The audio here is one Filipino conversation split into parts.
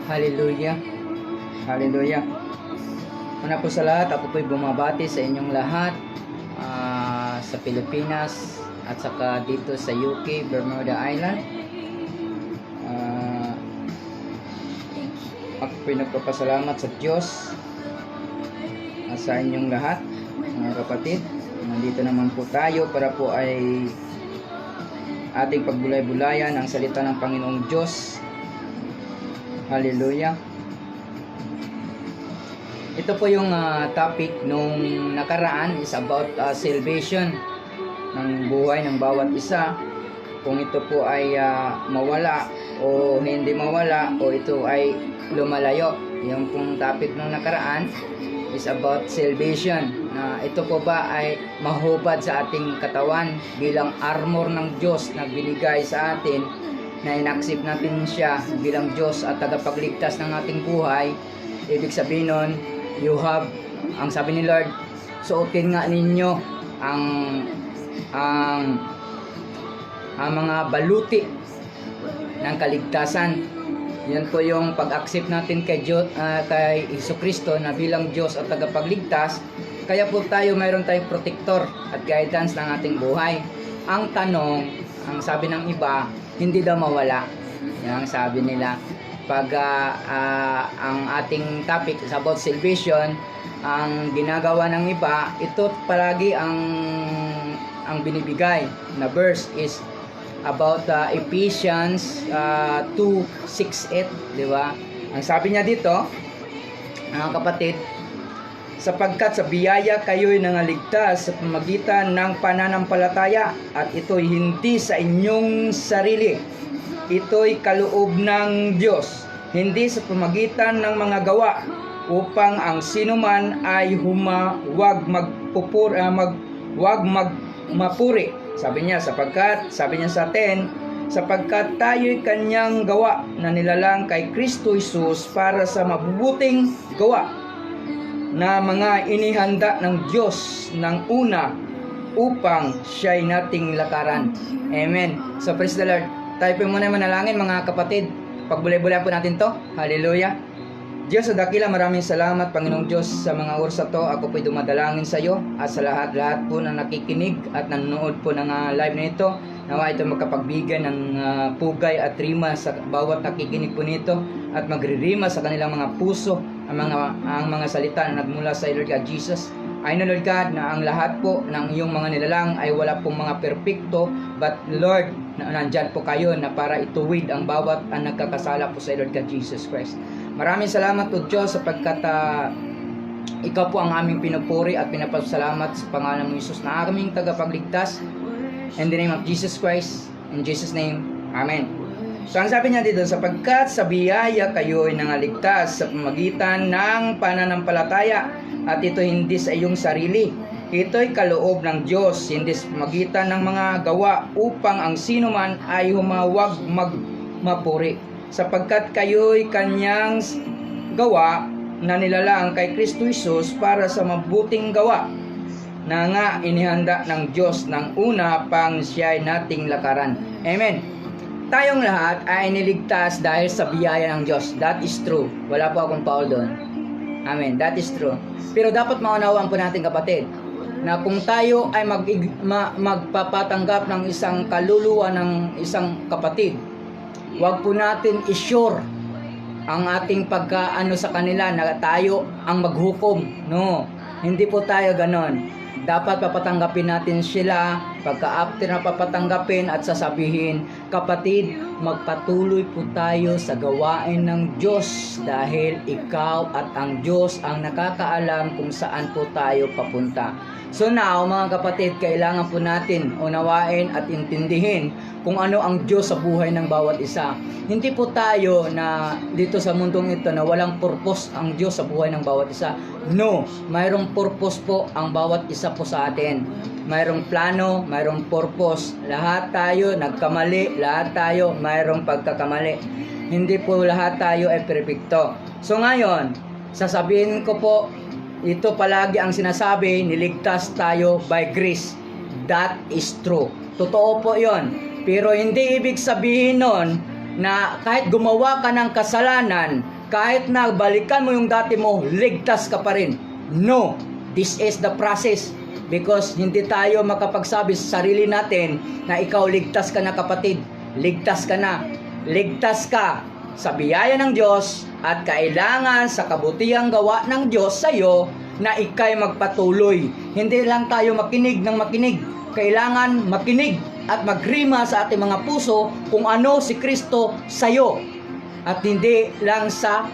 Hallelujah. Hallelujah. Una po sa lahat, ako po'y bumabati sa inyong lahat sa Pilipinas at saka dito sa UK, Bermuda Island. Ako po'y nagpapasalamat sa Diyos sa inyong lahat, mga kapatid. Nandito naman po tayo para po ay ating pagbulay-bulayan ang salita ng Panginoong Diyos. Hallelujah. Ito po yung topic nung nakaraan is about salvation ng buhay ng bawat isa. Kung ito po ay mawala o hindi mawala o ito ay lumalayo. Yung pong topic nung nakaraan is about salvation. Ito po ba ay mahubad sa ating katawan bilang armor ng Diyos na binigay sa atin, na in-accept natin siya bilang Diyos at tagapagligtas ng ating buhay. Ibig sabihin nun, ang sabi ni Lord, suotin nga ninyo ang mga baluti ng kaligtasan. Yan po yung pag-accept natin kay Jesucristo na bilang Diyos at tagapagligtas. Kaya po mayroon tayong protector at guidance ng ating buhay. Ang tanong, ang sabi ng iba, hindi daw mawala. Yan ang sabi nila. Pag ang ating topic is about salvation, ang ginagawa ng iba, ito palagi ang binibigay na verse is about Ephesians 2:6-8, di ba? Ang sabi niya dito, mga kapatid, sapagkat sa biyaya kayo'y nangaligtas sa pamagitan ng pananampalataya, at ito'y hindi sa inyong sarili. Ito'y kaloob ng Diyos, hindi sa pamagitan ng mga gawa, upang ang sinuman ay wag mapuri. Sabi niya sa 10, sapagkat tayo'y kanyang gawa na nilalang kay Kristo Jesus para sa mabubuting gawa na mga inihanda ng Diyos ng una upang siya'y nating lakaran. Amen. So praise the Lord. Tayo po muna manalangin, mga kapatid. Pagbulay-bulayan po natin to. Hallelujah. Diyos sa dakila, maraming salamat, Panginoong Diyos, sa mga oras na to. Ako po'y dumadalangin sa iyo at sa lahat po na nakikinig at nanonood po ng live na ito. Nawa ito magkapagbigay ng pugay at rima sa bawat nakikinig po nito, at magririma sa kanilang mga puso ang mga salita na nagmula sa Lord God Jesus. I know, Lord God, na ang lahat po ng iyong mga nilalang ay wala pong mga perpekto, but Lord, nandyan po kayo na para ituwid ang bawat nagkakasala po sa Lord God Jesus Christ. Maraming salamat po Diyos sapagkat ikaw po ang aming pinupuri at pinapasalamat sa pangalan ng Jesus na aming tagapagligtas. In the name of Jesus Christ, in Jesus' name, Amen. So ang sabi niya dito, sapagkat sa biyaya kayo'y nangaligtas sa pamagitan ng pananampalataya, at ito hindi sa iyong sarili. Ito'y kaloob ng Diyos, hindi sa pamagitan ng mga gawa, upang ang sino man ay humawag mapuri. Sapagkat kayo'y kanyang gawa na nilalang kay Kristo Jesus para sa mabuting gawa na nga inihanda ng Diyos ng una pang siya'y nating lakaran. Amen. Tayong lahat ay niligtas dahil sa biyaya ng Diyos. That is true. Wala po akong paul doon. Amen. That is true. Pero dapat maunawaan po natin, kapatid, na kung tayo ay magpapatanggap ng isang kaluluwa ng isang kapatid, wag po natin i-sure ang ating pagkaano sa kanila na tayo ang maghukom. No, hindi po tayo ganon. Dapat papatanggapin natin sila pagka after na papatanggapin at sasabihin, kapatid, magpatuloy po tayo sa gawain ng Diyos dahil ikaw at ang Diyos ang nakakaalam kung saan po tayo papunta. So now, mga kapatid, kailangan po natin unawain at intindihin kung ano ang Diyos sa buhay ng bawat isa. Hindi po tayo na dito sa mundong ito na walang purpose ang Diyos sa buhay ng bawat isa. No, mayroong purpose po ang bawat isa po sa atin. Mayroong plano, mayroong purpose. Lahat tayo nagkamali, lahat tayo mayroong pagkakamali. Hindi po lahat tayo ay perpekto. So ngayon, sasabihin ko po, ito palagi ang sinasabi, niligtas tayo by grace. That is true. Totoo po yon. Pero hindi ibig sabihin nun na kahit gumawa ka ng kasalanan, kahit na balikan mo yung dati mo, ligtas ka pa rin. No, this is the process. Because hindi tayo makapagsabi sa sarili natin na ikaw ligtas ka na kapatid. Ligtas ka na. Ligtas ka sa biyaya ng Diyos at kailangan sa kabutihang gawa ng Diyos sa iyo na ikay magpatuloy. Hindi lang tayo makinig ng makinig. Kailangan makinig at magrima sa ating mga puso kung ano si Kristo sa iyo. At hindi lang sa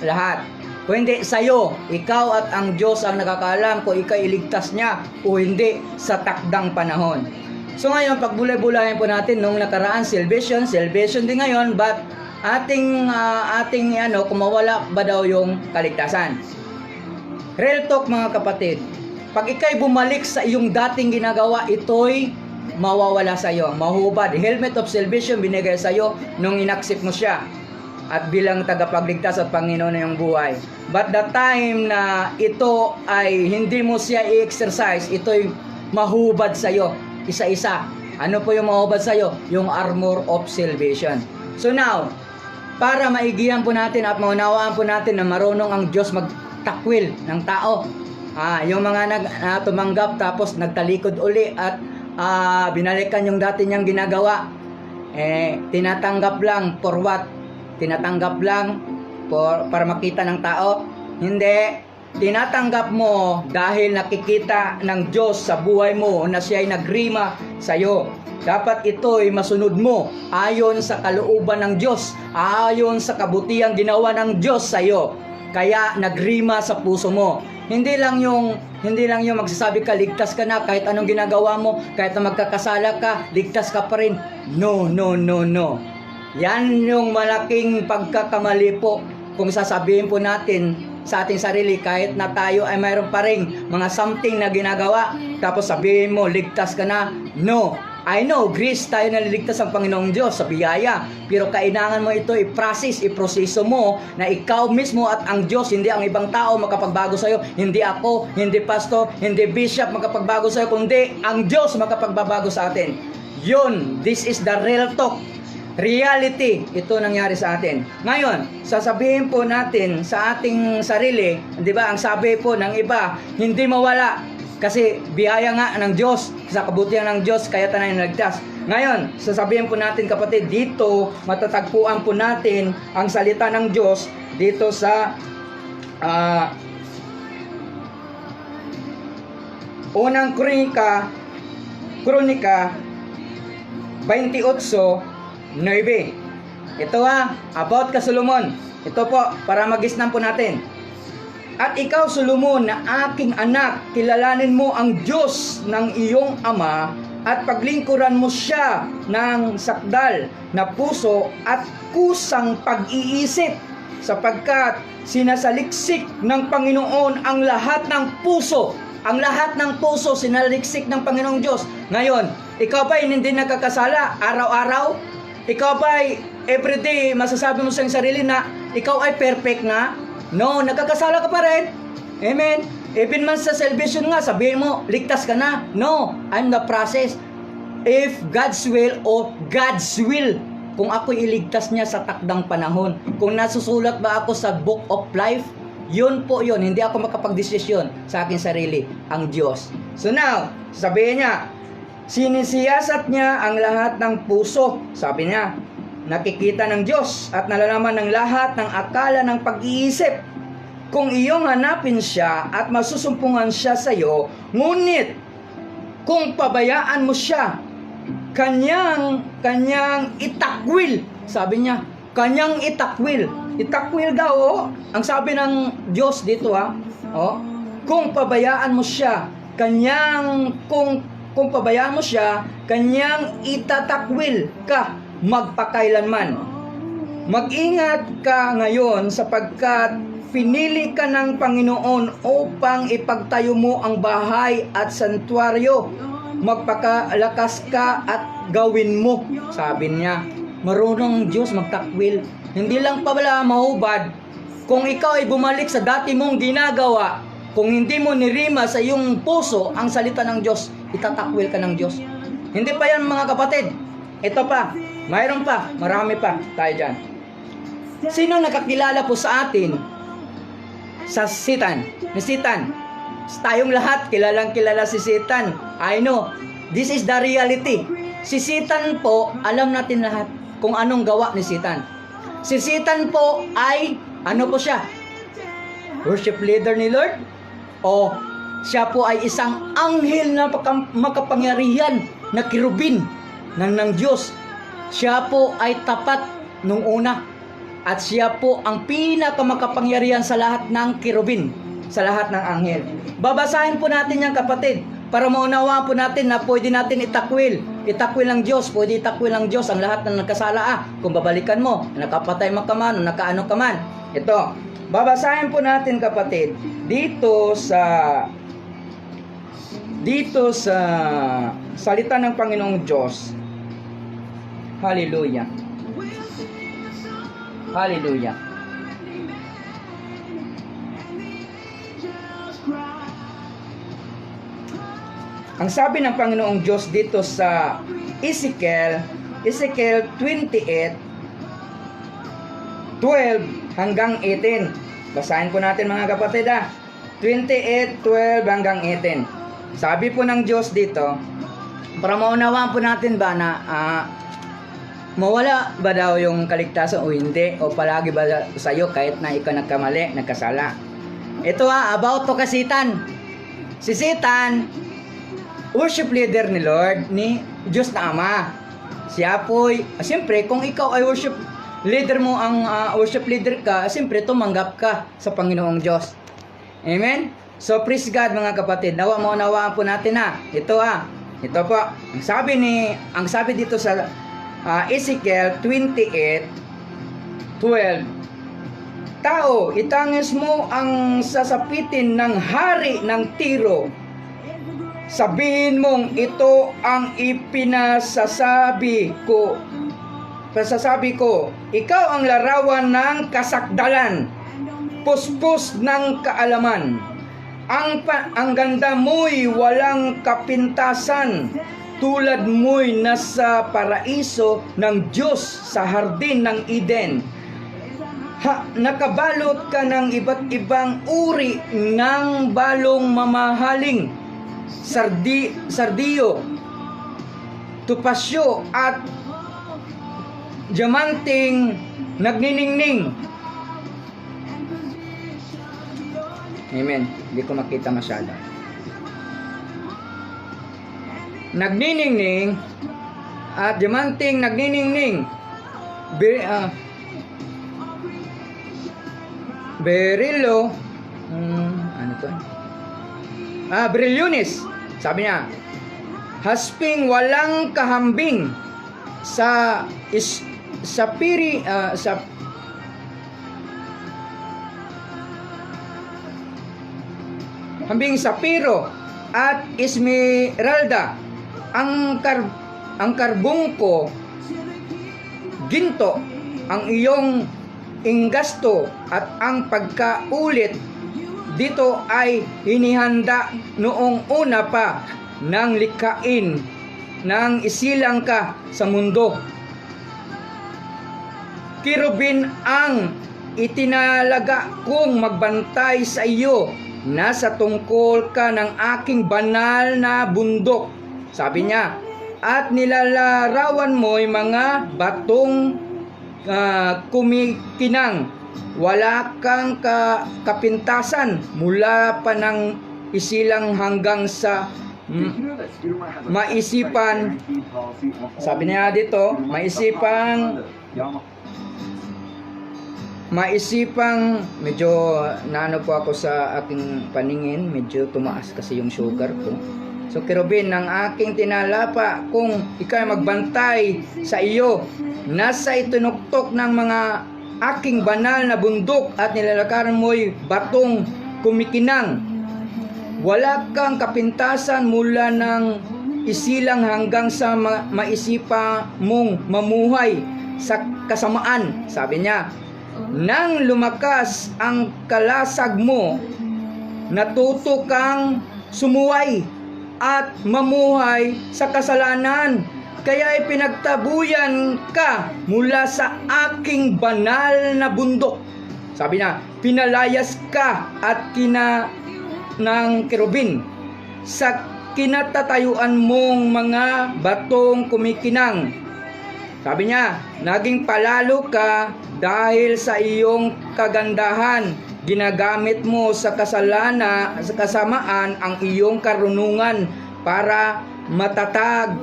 lahat. Kung hindi sa iyo, ikaw at ang Diyos ang nakakaalam kung ikay iligtas niya o hindi sa takdang panahon. So ngayon, pagbulay-bulayan po natin nung nakaraan, salvation din ngayon, but ating kung mawala ba daw yung kaligtasan. Real talk mga kapatid, pag ikay bumalik sa iyong dating ginagawa, ito'y mawawala sa iyo, mahubad. Helmet of salvation binigay sa iyo nung inaksip mo siya at bilang tagapagligtas at Panginoon na iyong buhay. But the time na ito ay hindi mo siya i-exercise, ito'y mahubad sa iyo, isa-isa. Ano po yung mahubad sa iyo? Yung armor of salvation. So now, para maigihan po natin at maunawaan po natin na marunong ang Diyos magtakwil ng tao. Yung mga tumanggap tapos nagtalikod uli at binalikan yung dati niyang ginagawa. Tinatanggap lang for what? Tinatanggap lang para makita ng tao? Hindi. Tinatanggap mo dahil nakikita ng Diyos sa buhay mo na siya ay nagrima sa iyo. Dapat ito'y masunod mo ayon sa kalooban ng Diyos, ayon sa kabutihang ginawa ng Diyos sa iyo. Kaya nagrima sa puso mo. Hindi lang yung magsasabi ka ligtas ka na kahit anong ginagawa mo, kahit na magkakasala ka, ligtas ka pa rin. No. Yan yung malaking pagkakamali po kung sasabihin po natin sa ating sarili kahit na tayo ay mayroon pa rin mga something na ginagawa tapos sabihin mo ligtas ka na. No, I know, grace tayo naliligtas ang Panginoong Diyos sa biyaya, pero kailangan mo ito i-process, iproseso mo na ikaw mismo at ang Diyos, hindi ang ibang tao makapagbago sa'yo, hindi ako, hindi pastor, hindi bishop makapagbago sa'yo, kundi ang Diyos makapagbabago sa atin. Yun, this is the real talk. Reality, ito nangyari sa atin. Ngayon, sasabihin po natin sa ating sarili, di ba, ang sabi po ng iba, hindi mawala. Kasi biyaya nga ng Diyos, sa kabutihan ng Diyos, kaya tayo nagligtas. Ngayon, sasabihin po natin kapatid, dito matatagpuan po natin ang salita ng Diyos dito sa unang Kronika 28:9. Ito about ka Solomon. Ito po, para magisnan po natin. At ikaw, Solomon, na aking anak, kilalanin mo ang Diyos ng iyong ama at paglingkuran mo siya ng sakdal na puso at kusang pag-iisip, sapagkat sinasaliksik ng Panginoon ang lahat ng puso. Ang lahat ng puso sinaliksik ng Panginoong Diyos. Ngayon, ikaw ba'y hindi nakakasala araw-araw? Ikaw ba'y everyday masasabi mo sa sarili na ikaw ay perfect na? No, nagkakasala ka pa rin. Amen. Even man sa salvation nga, sabihin mo, ligtas ka na. No, I'm the process. If God's will or God's will, kung ako'y iligtas niya sa takdang panahon, kung nasusulat ba ako sa book of life, yun po yun. Hindi ako makapag-desisyon sa aking sarili, ang Diyos. So now, sabihin niya, sinisiyasat niya ang lahat ng puso. Sabi niya, nakikita ng Diyos at nalalaman ng lahat ng akala ng pag-iisip. Kung iyong hanapin siya at masusumpungan siya sa iyo, ngunit kung pabayaan mo siya, kanyang itakwil. Sabi niya, kanyang itakwil. Itakwil daw, oh. Ang sabi ng Diyos dito, oh, kung pabayaan mo siya, kung pabayaan mo siya, kanyang itatakwil ka magpakailanman. Mag-ingat ka ngayon sapagkat pinili ka ng Panginoon upang ipagtayo mo ang bahay at santuaryo. Magpakalakas ka at gawin mo. Sabi niya, marunong Diyos magtakwil. Hindi lang pala mahubad. Kung ikaw ay bumalik sa dati mong ginagawa, kung hindi mo nirima sa iyong puso ang salita ng Diyos, itatakwil ka ng Diyos. Hindi pa yan mga kapatid. Ito pa, mayroon pa, marami pa tayo dyan. Sino nakakilala po sa atin sa Satan? Ni Satan. Tayong lahat, kilalang kilala si Satan. I know, this is the reality. Si Satan po, alam natin lahat kung anong gawa ni Satan. Si Satan po ay, ano po siya? Worship leader ni Lord? O siya po ay isang anghel na makapangyarihan na kirubin ng Diyos. Siya po ay tapat nung una. At siya po ang pinakamakapangyarihan sa lahat ng kirubin, sa lahat ng anghel. Babasahin po natin yan kapatid, para maunawaan po natin na pwede natin itakwil. Itakwil ng Diyos, pwede itakwil ng Diyos ang lahat ng nagkasala. Kung babalikan mo, nakapatay man ka man, o nakaano ka man. Ito, babasahin po natin kapatid, dito sa salita ng Panginoong Diyos. Hallelujah. Hallelujah. Ang sabi ng Panginoong Diyos dito sa Ezekiel 28:12 hanggang 18. Basahin po natin mga kapatid 28:12 hanggang 18. Sabi po ng Diyos dito, para maunawaan po natin ba na mawala ba daw yung kaligtasan o hindi? O palagi ba sa'yo kahit na ikaw nagkamali, nagkasala? Ito about to kay Satan. Si Satan, worship leader ni Lord, ni Diyos na Ama. Siya po'y, siyempre, kung ikaw ay worship leader mo, ang worship leader ka, siyempre, tumanggap ka sa Panginoong Diyos. Amen? So, praise God mga kapatid. Maunawaan po natin Ito ito po. Ang sabi dito sa Ezekiel 28:12. Tao, itangis mo ang sasapitin ng hari ng Tiro. Sabihin mong ito ang ipinasasabi ko. Ikaw ang larawan ng kasakdalan, puspos ng kaalaman. Ang ganda mo'y walang kapintasan. Tulad mo'y nasa paraiso ng Diyos sa hardin ng Eden. Nakabalot ka ng iba't ibang uri ng balong mamahaling, sardiyo, tupasyo at diamanting nagniningning. Amen. Hindi ko makita masyado. Nagniningning at diamanting nagniningning. Berilo, ano to? Brillunis. Sabi niya, hasping walang kahambing sa hambing sapiro at esmeralda. Ang karbungko, ginto, ang iyong inggasto at ang pagkaulit dito ay hinihanda noong una pa ng likhain nang isilang ka sa mundo. Kirubin ang itinalaga kong magbantay sa iyo. Nasa tungkol ka ng aking banal na bundok. Sabi niya, at nilalarawan mo'y mga batong kumikinang. Wala kang kapintasan mula pa ng isilang hanggang sa maisipan, sabi niya dito, maisipang, medyo naano po ako sa aking paningin, medyo tumaas kasi yung sugar ko. So kerubin, ng aking tinalapa, kung ikaw ay magbantay sa iyo, nasa itinuktok ng mga aking banal na bundok at nilalakaran mo'y batong kumikinang. Wala kang kapintasan mula ng isilang hanggang sa maisipa mong mamuhay sa kasamaan. Sabi niya, nang lumakas ang kalasag mo, natuto kang sumuway at mamuhay sa kasalanan. Kaya ipinagtabuyan ka mula sa aking banal na bundok. Sabi na, pinalayas ka at ng kerubin sa kinatatayuan mong mga batong kumikinang. Sabi niya, naging palalo ka dahil sa iyong kagandahan. Ginagamit mo sa kasamaan ang iyong karunungan para mapatatag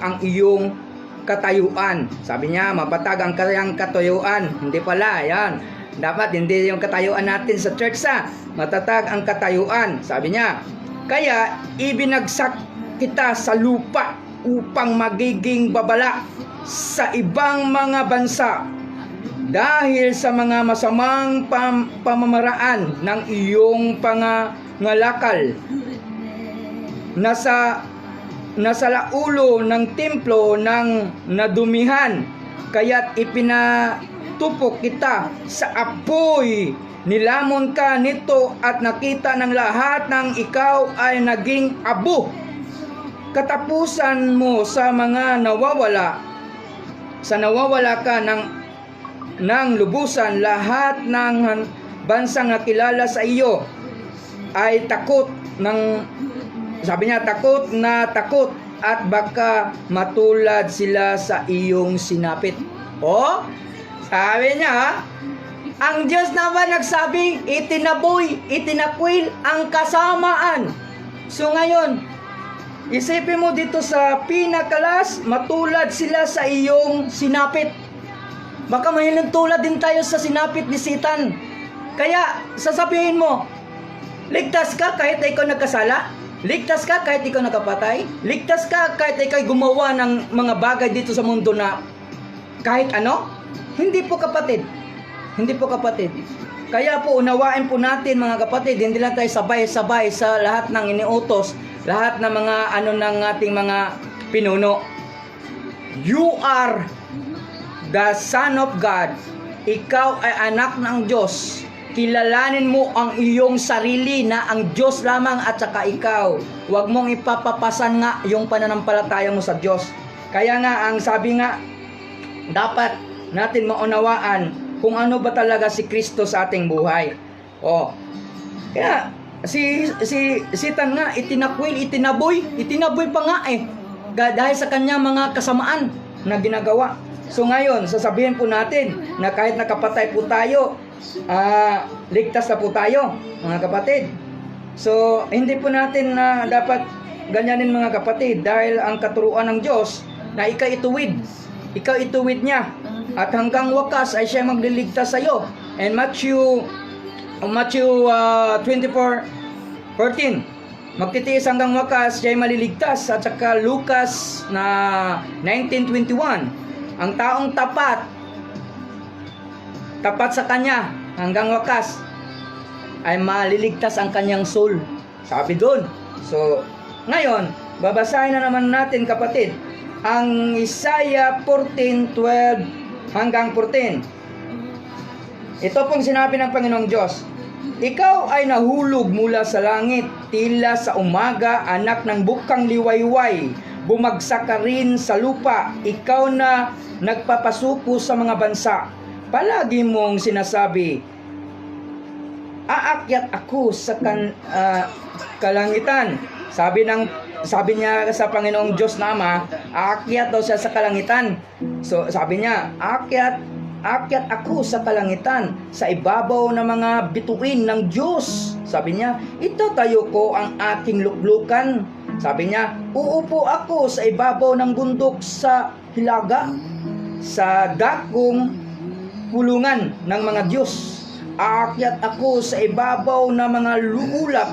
ang iyong katayuan. Sabi niya, mapatag ang kanyang katayuan. Hindi pala, yan. Dapat hindi yung katayuan natin sa church matatag ang katayuan. Sabi niya, kaya ibinagsak kita sa lupa upang magiging babala sa ibang mga bansa dahil sa mga masamang pamamaraan ng iyong pangangalakal. Nasa laulo ng templo ng nadumihan, kaya't ipinatupok kita sa apoy. Nilamon ka nito at nakita ng lahat ng ikaw ay naging abo. Katapusan mo sa mga nawawala, ka ng lubusan. Lahat ng bansang nakilala sa iyo ay takot takot at baka matulad sila sa iyong sinapit. Oh, sabi niya, ang Diyos naman nagsabi, itinakwil ang kasamaan. So ngayon, isipin mo dito sa pinakalas, matulad sila sa iyong sinapit. Baka mahilang tulad din tayo sa sinapit ni Satan. Kaya, sasabihin mo, ligtas ka kahit ikaw nagkasala? Ligtas ka kahit ikaw nakapatay? Ligtas ka kahit ikaw gumawa ng mga bagay dito sa mundo na kahit ano? Hindi po kapatid. Hindi po kapatid. Kaya po unawain po natin mga kapatid, hindi lang tayo sabay-sabay sa lahat ng iniutos, lahat ng mga ng ating mga pinuno. You are the Son of God. Ikaw ay anak ng Diyos. Kilalanin mo ang iyong sarili na ang Diyos lamang at saka ikaw. Huwag mong ipapapasan nga yung pananampalataya mo sa Diyos. Kaya nga, ang sabi nga, dapat natin maunawaan kung ano ba talaga si Kristo sa ating buhay. Kaya, si Satan nga, itinaboy pa nga dahil sa kanya mga kasamaan na ginagawa. So ngayon, sasabihin po natin na kahit nakapatay po tayo, ligtas na po tayo, mga kapatid. So, hindi po natin na dapat ganyanin mga kapatid dahil ang katuruan ng Diyos na ikaw ituwid niya at hanggang wakas ay siya magliligtas sa iyo. And Matthew 24:14, magtitiis hanggang wakas siya ay maliligtas. At saka Lucas na 19:21, ang taong tapat sa kanya hanggang wakas ay maliligtas ang kanyang soul. Sabi doon. So, ngayon, babasahin na naman natin kapatid ang Isaiah 14:12 hanggang 14. Ito pong sinabi ng Panginoong Diyos, ikaw ay nahulog mula sa langit, tila sa umaga, anak ng bukang liwayway. Bumagsak ka rin sa lupa, ikaw na nagpapasuko sa mga bansa. Palagi mong sinasabi, aakyat ako sa kalangitan. Sabi niya sa Panginoong Diyos na Ama, aakyat daw siya sa kalangitan. So sabi niya, aakyat Aakyat ako sa kalangitan, sa ibabaw ng mga bituin ng Diyos. Sabi niya, itatayo ko ang aking luklukan. Sabi niya, uupo ako sa ibabaw ng bundok sa hilaga, sa dakong pulungan ng mga Diyos. Aakyat ako sa ibabaw ng mga luulap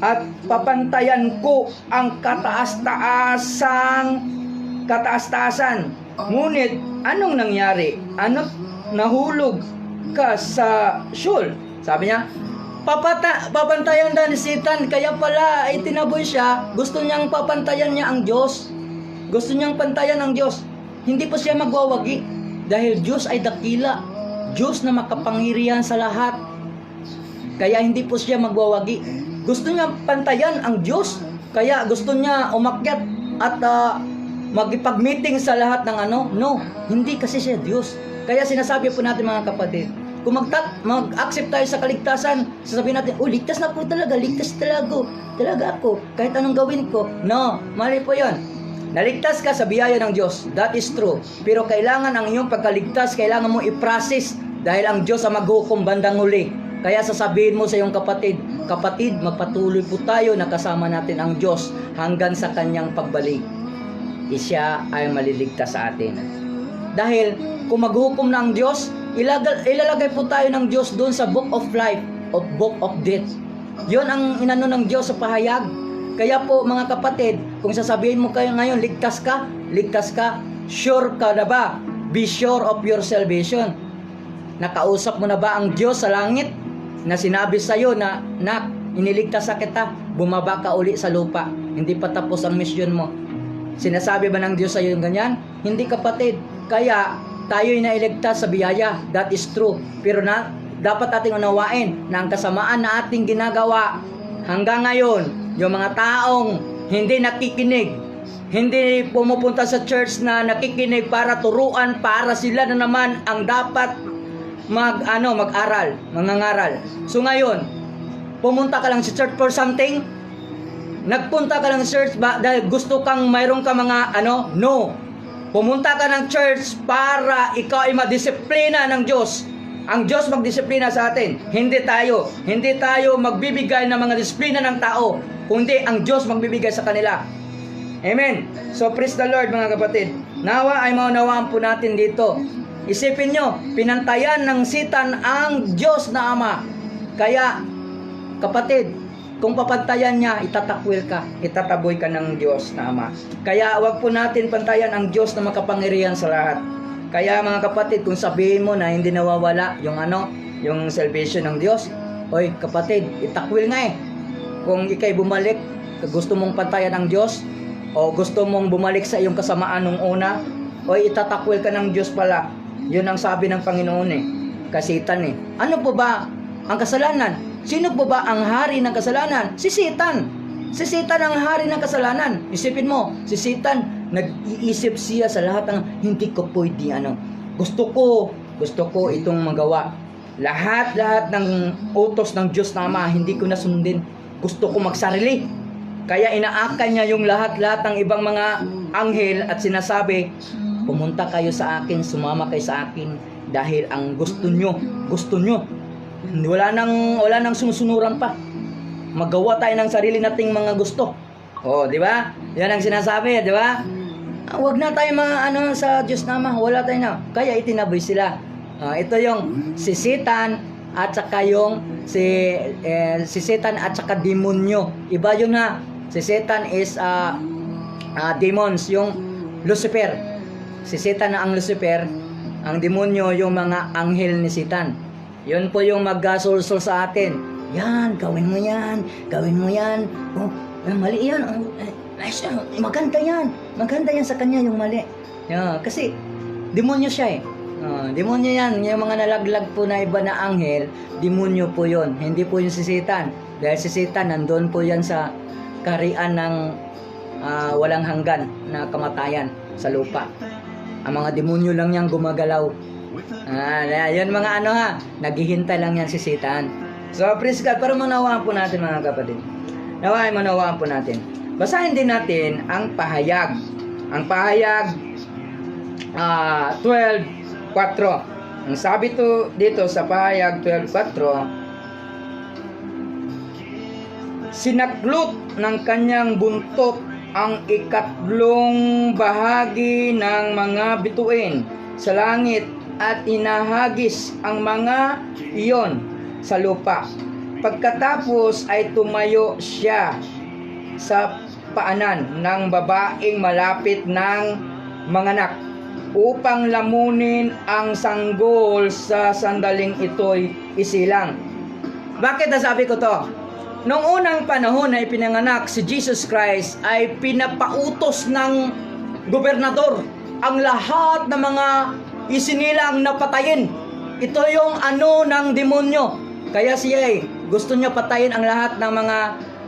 at papantayan ko ang kataas-taasan. Ngunit, anong nangyari? Ano? Nahulog ka sa Sheol. Sabi niya, papantayan na ni Satan, kaya pala itinaboy siya. Gusto niyang papantayan niya ang Diyos. Gusto niyang pantayan ang Diyos. Hindi po siya magwawagi dahil Diyos ay dakila. Diyos na makapangyarihan sa lahat. Kaya hindi po siya magwawagi. Gusto niya pantayan ang Diyos. Kaya gusto niya umakyat at magipag-meeting sa lahat ng No, hindi kasi siya Diyos. Kaya sinasabi po natin mga kapatid, kung mag-accept tayo sa kaligtasan, sasabihin natin, ligtas na po talaga, ligtas talaga ako, kahit anong gawin ko. No, mali po yon. Naligtas ka sa biyaya ng Diyos, that is true. Pero kailangan ang iyong pagkaligtas, kailangan mo i-process dahil ang Diyos ang maghukom bandang huli. Kaya sasabihin mo sa iyong kapatid, magpatuloy po tayo na kasama natin ang Diyos hanggang sa kanyang pagbalik. Siya ay maliligtas sa atin. Dahil kung maghukom na ang Diyos, ilalagay po tayo ng Diyos doon sa book of life o book of death. Yon ang inano ng Diyos sa pahayag. Kaya po mga kapatid, kung sasabihin mo kayo ngayon, ligtas ka, sure ka na ba? Be sure of your salvation. Nakausap mo na ba ang Diyos sa langit na sinabi sa iyo na iniligtas sa kita, bumaba ka uli sa lupa, hindi pa tapos ang mission mo? Sinasabi ba ng Diyos sa iyo yung ganyan? Hindi kapatid. Kaya tayo'y nailigtas sa biyaya. That is true. Pero dapat ating unawain na ang kasamaan na ating ginagawa hanggang ngayon, yung mga taong hindi nakikinig, hindi pumupunta sa church na nakikinig para turuan, para sila na naman ang dapat mangangaral. So ngayon, pumunta ka lang sa church for something? Nagpunta ka ng church ba dahil gusto kang mayroon ka mga No. Pumunta ka ng church para ikaw ay madisiplina ng Diyos. Ang Diyos magdisiplina sa atin. Hindi tayo magbibigay ng mga disiplina ng tao, kundi ang Diyos magbibigay sa kanila. Amen. So praise the Lord mga kapatid. Nawa ay maunawaan po natin dito. Isipin nyo, pinantayan ng Satan ang Diyos na Ama. Kaya kapatid, kung papantayan niya, itataboy ka ng Diyos na Ama. Kaya wag po natin pantayan ang Diyos na makapangyarihan sa lahat. Kaya mga kapatid, kung sabihin mo na hindi nawawala yung salvation ng Diyos, oy kapatid, itakwil nga eh. Kung ikay bumalik, gusto mong pantayan ang Diyos, o gusto mong bumalik sa iyong kasamaan nung una, oy itatakwil ka ng Diyos pala. Yun ang sabi ng Panginoon eh. Kasitan eh. Ano po ba ang kasalanan? Sino po ba ang hari ng kasalanan? Si Satan. Si Satan ang hari ng kasalanan. Isipin mo, si Satan, nag-iisip siya sa lahat ng hindi ko pwede Gusto ko itong magawa. Lahat ng utos ng Diyos na Ama, hindi ko nasundin. Gusto ko magsarili. Kaya inaakay niya yung lahat ng ibang mga anghel at sinasabi, pumunta kayo sa akin, sumama kayo sa akin dahil ang gusto nyo. Wala nang sumusunuran pa. Magawa tayo ng sarili nating mga gusto. Di ba? Yan ang sinasabi, di ba? Huwag na tayo sa Diyos na Ama. Wala tayo na. Kaya itinaboy sila. Ito yung si Satan at saka yung si Satan at saka demonyo. Iba yung si Satan is demons, yung Lucifer. Si Satan na ang Lucifer, ang demonyo yung mga anghel ni Satan. Yun po yung magkasulsul sa atin. Yan, gawin mo yan. Mali yan. Maganda yan sa kanya yung mali. Kasi demonyo siya eh. Demonyo yan. Yung mga nalaglag po na iba na anghel, demonyo po yun. Hindi po yung si Satan. Dahil si Satan, nandun po yan sa karian ng walang hanggan na kamatayan sa lupa. Ang mga demonyo lang yang gumagalaw. Yun mga naghihintay lang yan si Satan. So praise God, para manawaan po natin mga kapatid. Manawaan po natin. Basahin din natin ang pahayag. Ang pahayag 12 4. Ang sabi to dito sa pahayag 12:4, sinaklot ng kanyang buntot ang ikatlong bahagi ng mga bituin sa langit at inahagis ang mga iyon sa lupa. Pagkatapos ay tumayo siya sa paanan ng babaeng malapit ng manganak upang lamunin ang sanggol sa sandaling ito'y isilang. Bakit nasabi ko to? Noong unang panahon na ipinanganak si Jesus Christ ay pinapautos ng gobernador ang lahat ng mga isinilang na patayin. Ito yung ano ng demonyo. Kaya siya gusto niya patayin ang lahat ng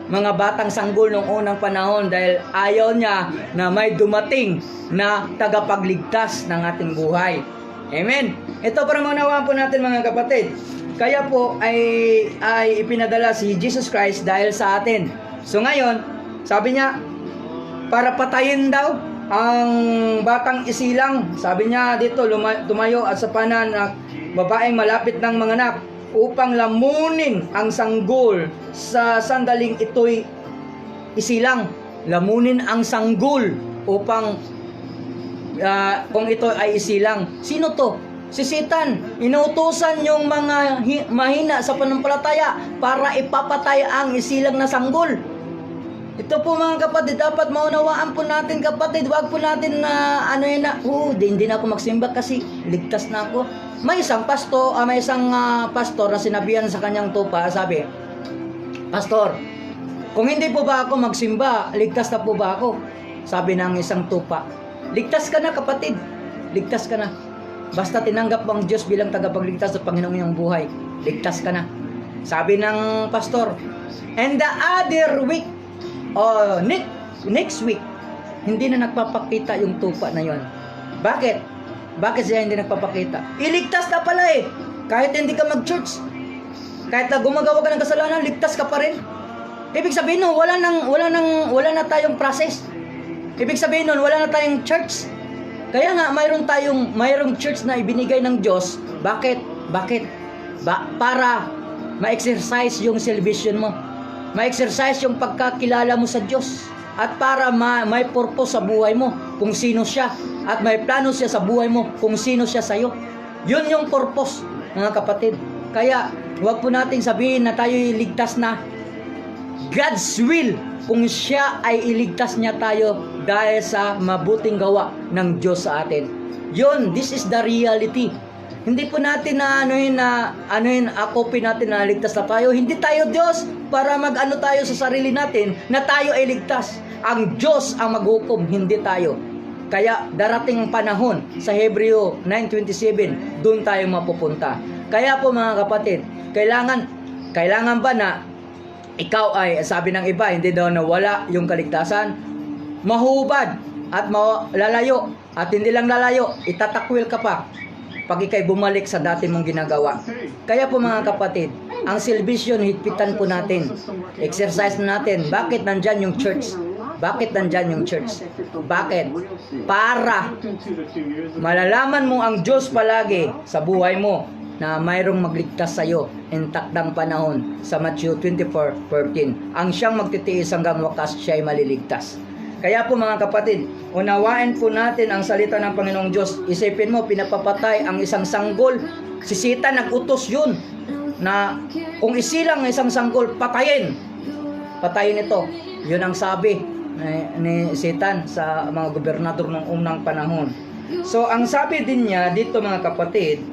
mga batang sanggol noong unang panahon dahil ayaw niya na may dumating na tagapagligtas ng ating buhay. Amen. Ito para maunawaan po natin mga kapatid. Kaya po ay ipinadala si Jesus Christ dahil sa atin. So ngayon, sabi niya, para patayin daw ang batang isilang. Sabi niya dito, tumayo at sa panan ng babaeng malapit ng manganak upang lamunin ang sanggol sa sandaling ito'y isilang. Lamunin ang sanggol upang kung ito ay isilang. Sino to? Si Satan. Inuutusan yung mga mahina sa pananampalataya para ipapatay ang isilang na sanggol. Ito po mga kapatid, dapat maunawaan po natin kapatid. Huwag po natin na hindi na ako magsimba kasi ligtas na ako. May isang pastor na sinabihan sa kanyang tupa, sabi, Pastor, kung hindi po ba ako magsimba, ligtas na po ba ako? Sabi ng isang tupa, ligtas ka na kapatid, ligtas ka na. Basta tinanggap mo ang Diyos bilang tagapagligtas sa Panginoong iyong buhay, ligtas ka na. Sabi ng pastor, and the other week, next week, hindi na nagpapakita yung tupa na yon. Bakit? Bakit siya hindi nagpapakita? Iligtas na pala eh. Kahit hindi ka mag-church, kahit na gumagawa ka ng kasalanan, ligtas ka pa rin. Ibig sabihin nun, wala na tayong process. Ibig sabihin nun, wala na tayong church. Kaya nga mayroong church na ibinigay ng Diyos. Bakit? Para ma-exercise yung salvation mo. Ma-exercise yung pagkakilala mo sa Diyos. At para may purpose sa buhay mo kung sino siya. At may plano siya sa buhay mo kung sino siya sa'yo. Yun yung purpose, mga kapatid. Kaya huwag po nating sabihin na tayo iligtas na. God's will kung siya ay iligtas niya tayo dahil sa mabuting gawa ng Diyos sa atin. Yun, this is the reality. Hindi po natin akopin natin na ligtas na tayo. Hindi tayo Diyos para tayo sa sarili natin na tayo ay ligtas. Ang Diyos ang maghukom, hindi tayo. Kaya darating ang panahon sa Hebreo 9:27, doon tayo mapupunta. Kaya po mga kapatid, kailangan ba na ikaw ay, sabi ng iba, hindi daw nawala yung kaligtasan, mahubad at lalayo, at hindi lang lalayo, itatakwil ka pa pag ikay bumalik sa dati mong ginagawa. Kaya po mga kapatid, ang salvation higpitan po natin, exercise natin. Bakit nandyan yung church? Bakit nandyan yung church? Bakit? Para malalaman mo ang Diyos palagi sa buhay mo na mayroong magligtas sa iyo in takdang panahon sa Matthew 24:14. Ang siyang magtitiis hanggang wakas, siya ay maliligtas. Kaya po mga kapatid, unawain po natin ang salita ng Panginoong Diyos. Isipin mo, pinapapatay ang isang sanggol. Si Satan nag-utos yun na kung isilang isang sanggol, patayin. Patayin ito. Yun ang sabi ni Satan sa mga gobernador ng unang panahon. So ang sabi din niya dito mga kapatid,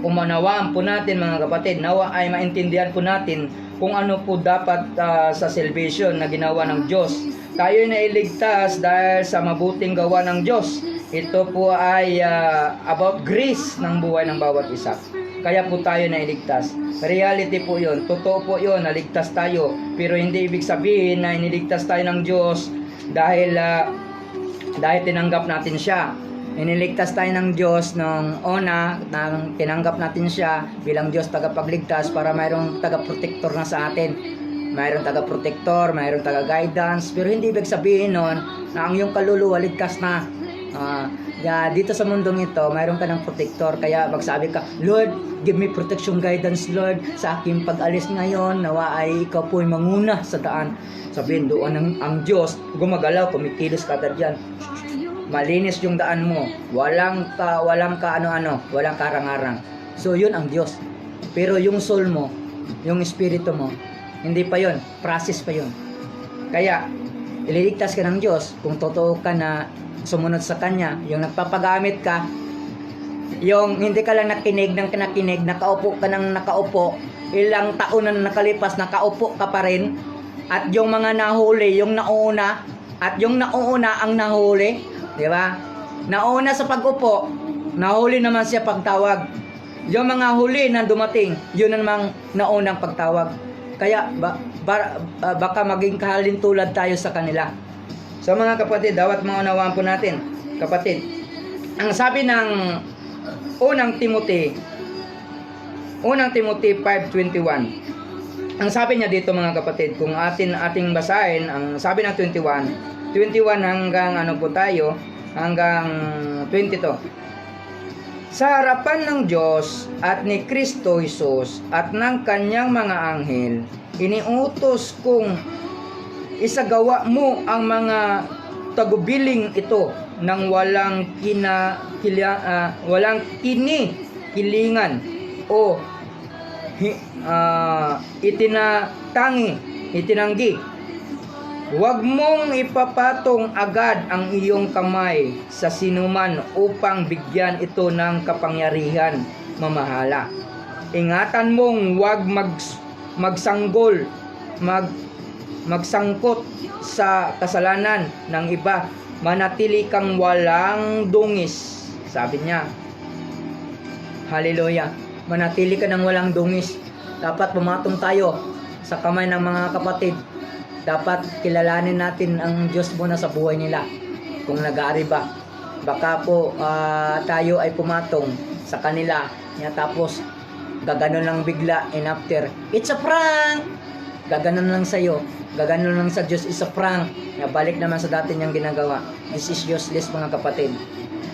umanawaan po natin mga kapatid, nawa ay maintindihan po natin kung ano po dapat sa salvation na ginawa ng Diyos. Tayo na iligtas dahil sa mabuting gawa ng Diyos. Ito po ay about grace ng buhay ng bawat isa. Kaya po tayo na iligtas. Reality po yun. Totoo po yun, naligtas tayo. Pero hindi ibig sabihin na iniligtas tayo ng Diyos dahil tinanggap natin siya. Iniligtas tayo ng Diyos nung una, nang tinanggap natin siya bilang Diyos tagapagligtas para mayroong tagaprotector na sa atin. Mayroong tagaprotector, mayroong taga-guidance, pero hindi ibig sabihin nun na ang iyong kaluluwa ligtas na. dito sa mundong ito, mayroon ka ng protector. Kaya magsabi ka, Lord, give me protection guidance, Lord, sa aking pag-alis ngayon. Nawa ay ikaw po'y manguna sa daan. Sabihin doon ang Diyos, gumagalaw, kumikilos ka agad yan. Malinis yung daan mo. Walang ano-ano, walang karang-arang. So, yun ang Diyos. Pero yung soul mo, yung espiritu mo, hindi pa yun. Process pa yun. Kaya, ililigtas ka ng Diyos kung totoo ka na sumunod sa Kanya. Yung nagpapagamit ka, yung hindi ka lang nakinig, nakaupo ka ng nakaupo, ilang taon na nakalipas, nakaupo ka pa rin, at yung mga nahuli, yung nauna, at yung nauna ang nahuli, di ba? Nauna sa pag-upo, nahuli naman siya pagtawag. Yung mga huli na dumating, yun namang naunang pagtawag. Kaya baka maging kahalintulad tayo sa kanila. So mga kapatid, dapat maunawaan po natin, kapatid, ang sabi ng unang Timothy 5:21. Ang sabi niya dito mga kapatid, kung ating basahin, ang sabi ng 21 hanggang ano po tayo, hanggang 22. Sa harapan ng Diyos at ni Kristo Jesus at ng kanyang mga anghel, iniutos kong isagawa mo ang mga tagubiling ito ng walang kinikilingan o itinanggi. Huwag mong ipapatong agad ang iyong kamay sa sinuman upang bigyan ito ng kapangyarihan mamahala. Ingatan mong huwag magsangkot sa kasalanan ng iba. Manatili kang walang dungis. Sabi niya. Hallelujah. Manatili ka ng walang dungis. Dapat pumatong tayo sa kamay ng mga kapatid. Dapat kilalanin natin ang Diyos muna sa buhay nila. Kung nag-aari ba. Baka po tayo ay pumatong sa kanila. Tapos gaganon lang bigla and after, it's a prank! Gaganon lang sa'yo. Gaganon lang sa Diyos, it's a prank. Balik naman sa dati niyang ginagawa. This is useless mga kapatid.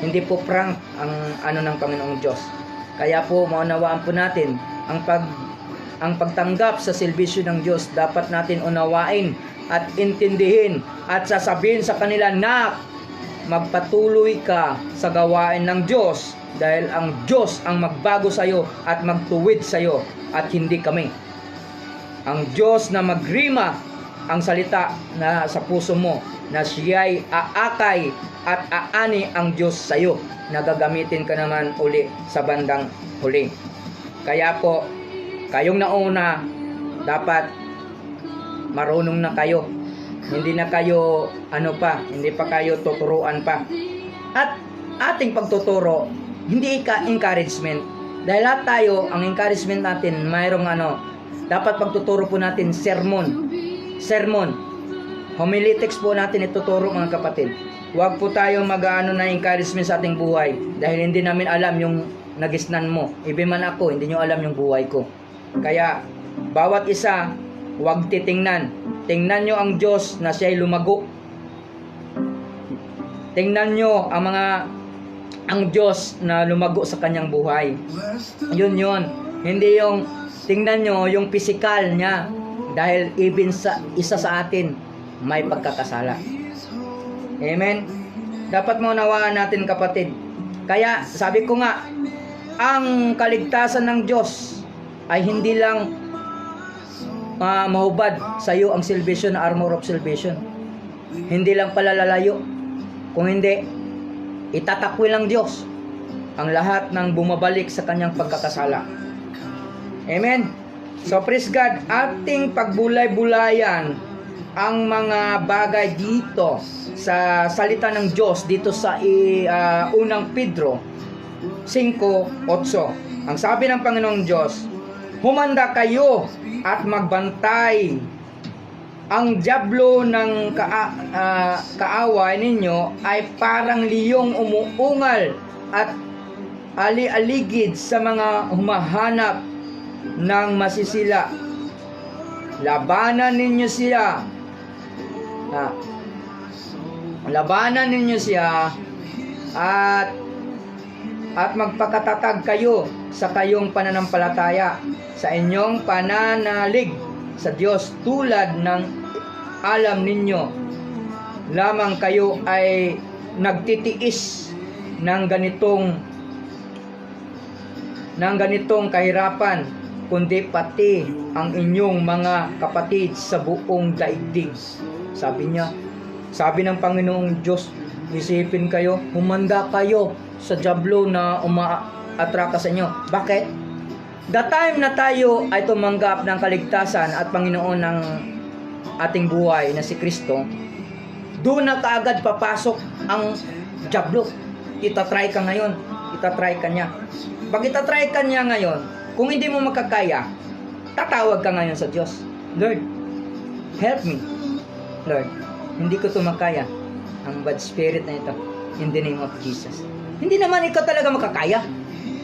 Hindi po prank ang ano ng Panginoong Diyos. Kaya po maunawaan po natin ang pagtanggap sa serbisyo ng Diyos, dapat natin unawain at intindihin at sasabihin sa kanila na magpatuloy ka sa gawain ng Diyos dahil ang Diyos ang magbago sa iyo at magtuwid sa iyo at hindi kami. Ang Diyos na magrima ang salita na sa puso mo na siya'y aakay at aani ang Diyos sa iyo na gagamitin ka naman uli sa bandang huli. Kaya po kayong nauna, dapat marunong na kayo. Hindi na kayo, hindi pa kayo tuturuan pa. At ating pagtuturo, hindi encouragement. Dahil lahat tayo, ang encouragement natin, mayroong dapat pagtuturo po natin, sermon. Homiletics po natin ituturo mga kapatid. Huwag po tayo na encouragement sa ating buhay. Dahil hindi namin alam yung nagisnan mo. Ibi man ako, hindi nyo alam yung buhay ko. Kaya, bawat isa, huwag titingnan. Tingnan nyo ang Diyos na siya'y lumago. Tingnan nyo ang Diyos na lumago sa kanyang buhay. Yun. Hindi yung, tingnan nyo yung physical niya. Dahil even isa sa atin, may pagkakasala. Amen? Dapat maunawaan natin kapatid. Kaya, sabi ko nga, ang kaligtasan ng Diyos ay hindi lang mahubad sa iyo ang salvation, armor of salvation. Hindi lang palalalayo. Kung hindi, itatakwil ng Diyos ang lahat ng bumabalik sa kanyang pagkakasala. Amen? So praise God, ating pagbulay-bulayan ang mga bagay dito sa salita ng Diyos dito sa unang Pedro 5:8. Ang sabi ng Panginoong Diyos, humanda kayo at magbantay. Ang dyablo ng kaaway ninyo ay parang liyong umuungal at ali-aligid sa mga humahanap ng masisila. Labanan ninyo siya at magpakatatag kayo sa kayong pananampalataya, sa inyong pananalig sa Diyos, tulad ng alam ninyo lamang kayo ay nagtitiis ng ganitong kahirapan, kundi pati ang inyong mga kapatid sa buong daigdig. Sabi ng Panginoong Diyos, isipin kayo, humanda kayo sa dyablo na umaatraka sa inyo. Bakit? The time na tayo ay tumanggap ng kaligtasan at Panginoon ng ating buhay na si Kristo, doon na kaagad papasok ang dyablo. Itatry ka ngayon, itatry ka niya. Pag itatry ka niya ngayon, kung hindi mo makakaya, tatawag ka ngayon sa Diyos. Lord, help me. Lord, hindi ko ito makaya. Ang bad spirit na ito. In the name of Jesus. Hindi naman ikaw talaga makakaya.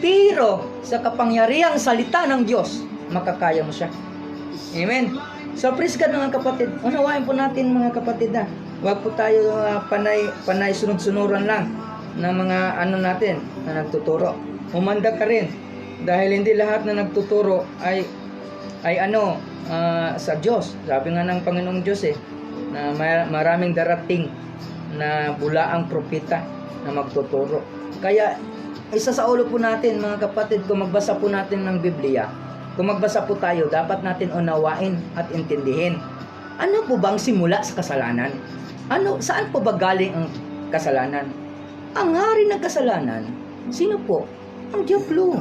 Pero sa kapangyarihang salita ng Diyos, makakaya mo siya. Amen. So praise God mga kapatid. Unawain po natin mga kapatid na huwag po tayo panay sunod-sunuran lang na mga natin na nagtuturo. Umanda ka rin. Dahil hindi lahat na nagtuturo ay sa Diyos. Sabi nga ng Panginoong Diyos na maraming darating na bulaang propeta na magtuturo. Kaya isa sa ulo po natin mga kapatid, kung magbasa po natin ng Biblia, kung magbasa po tayo, dapat natin unawain at intindihin. Ano po bang simula sa kasalanan? Saan po ba galing ang kasalanan? Ang hari ng kasalanan, sino po? Ang dyablo.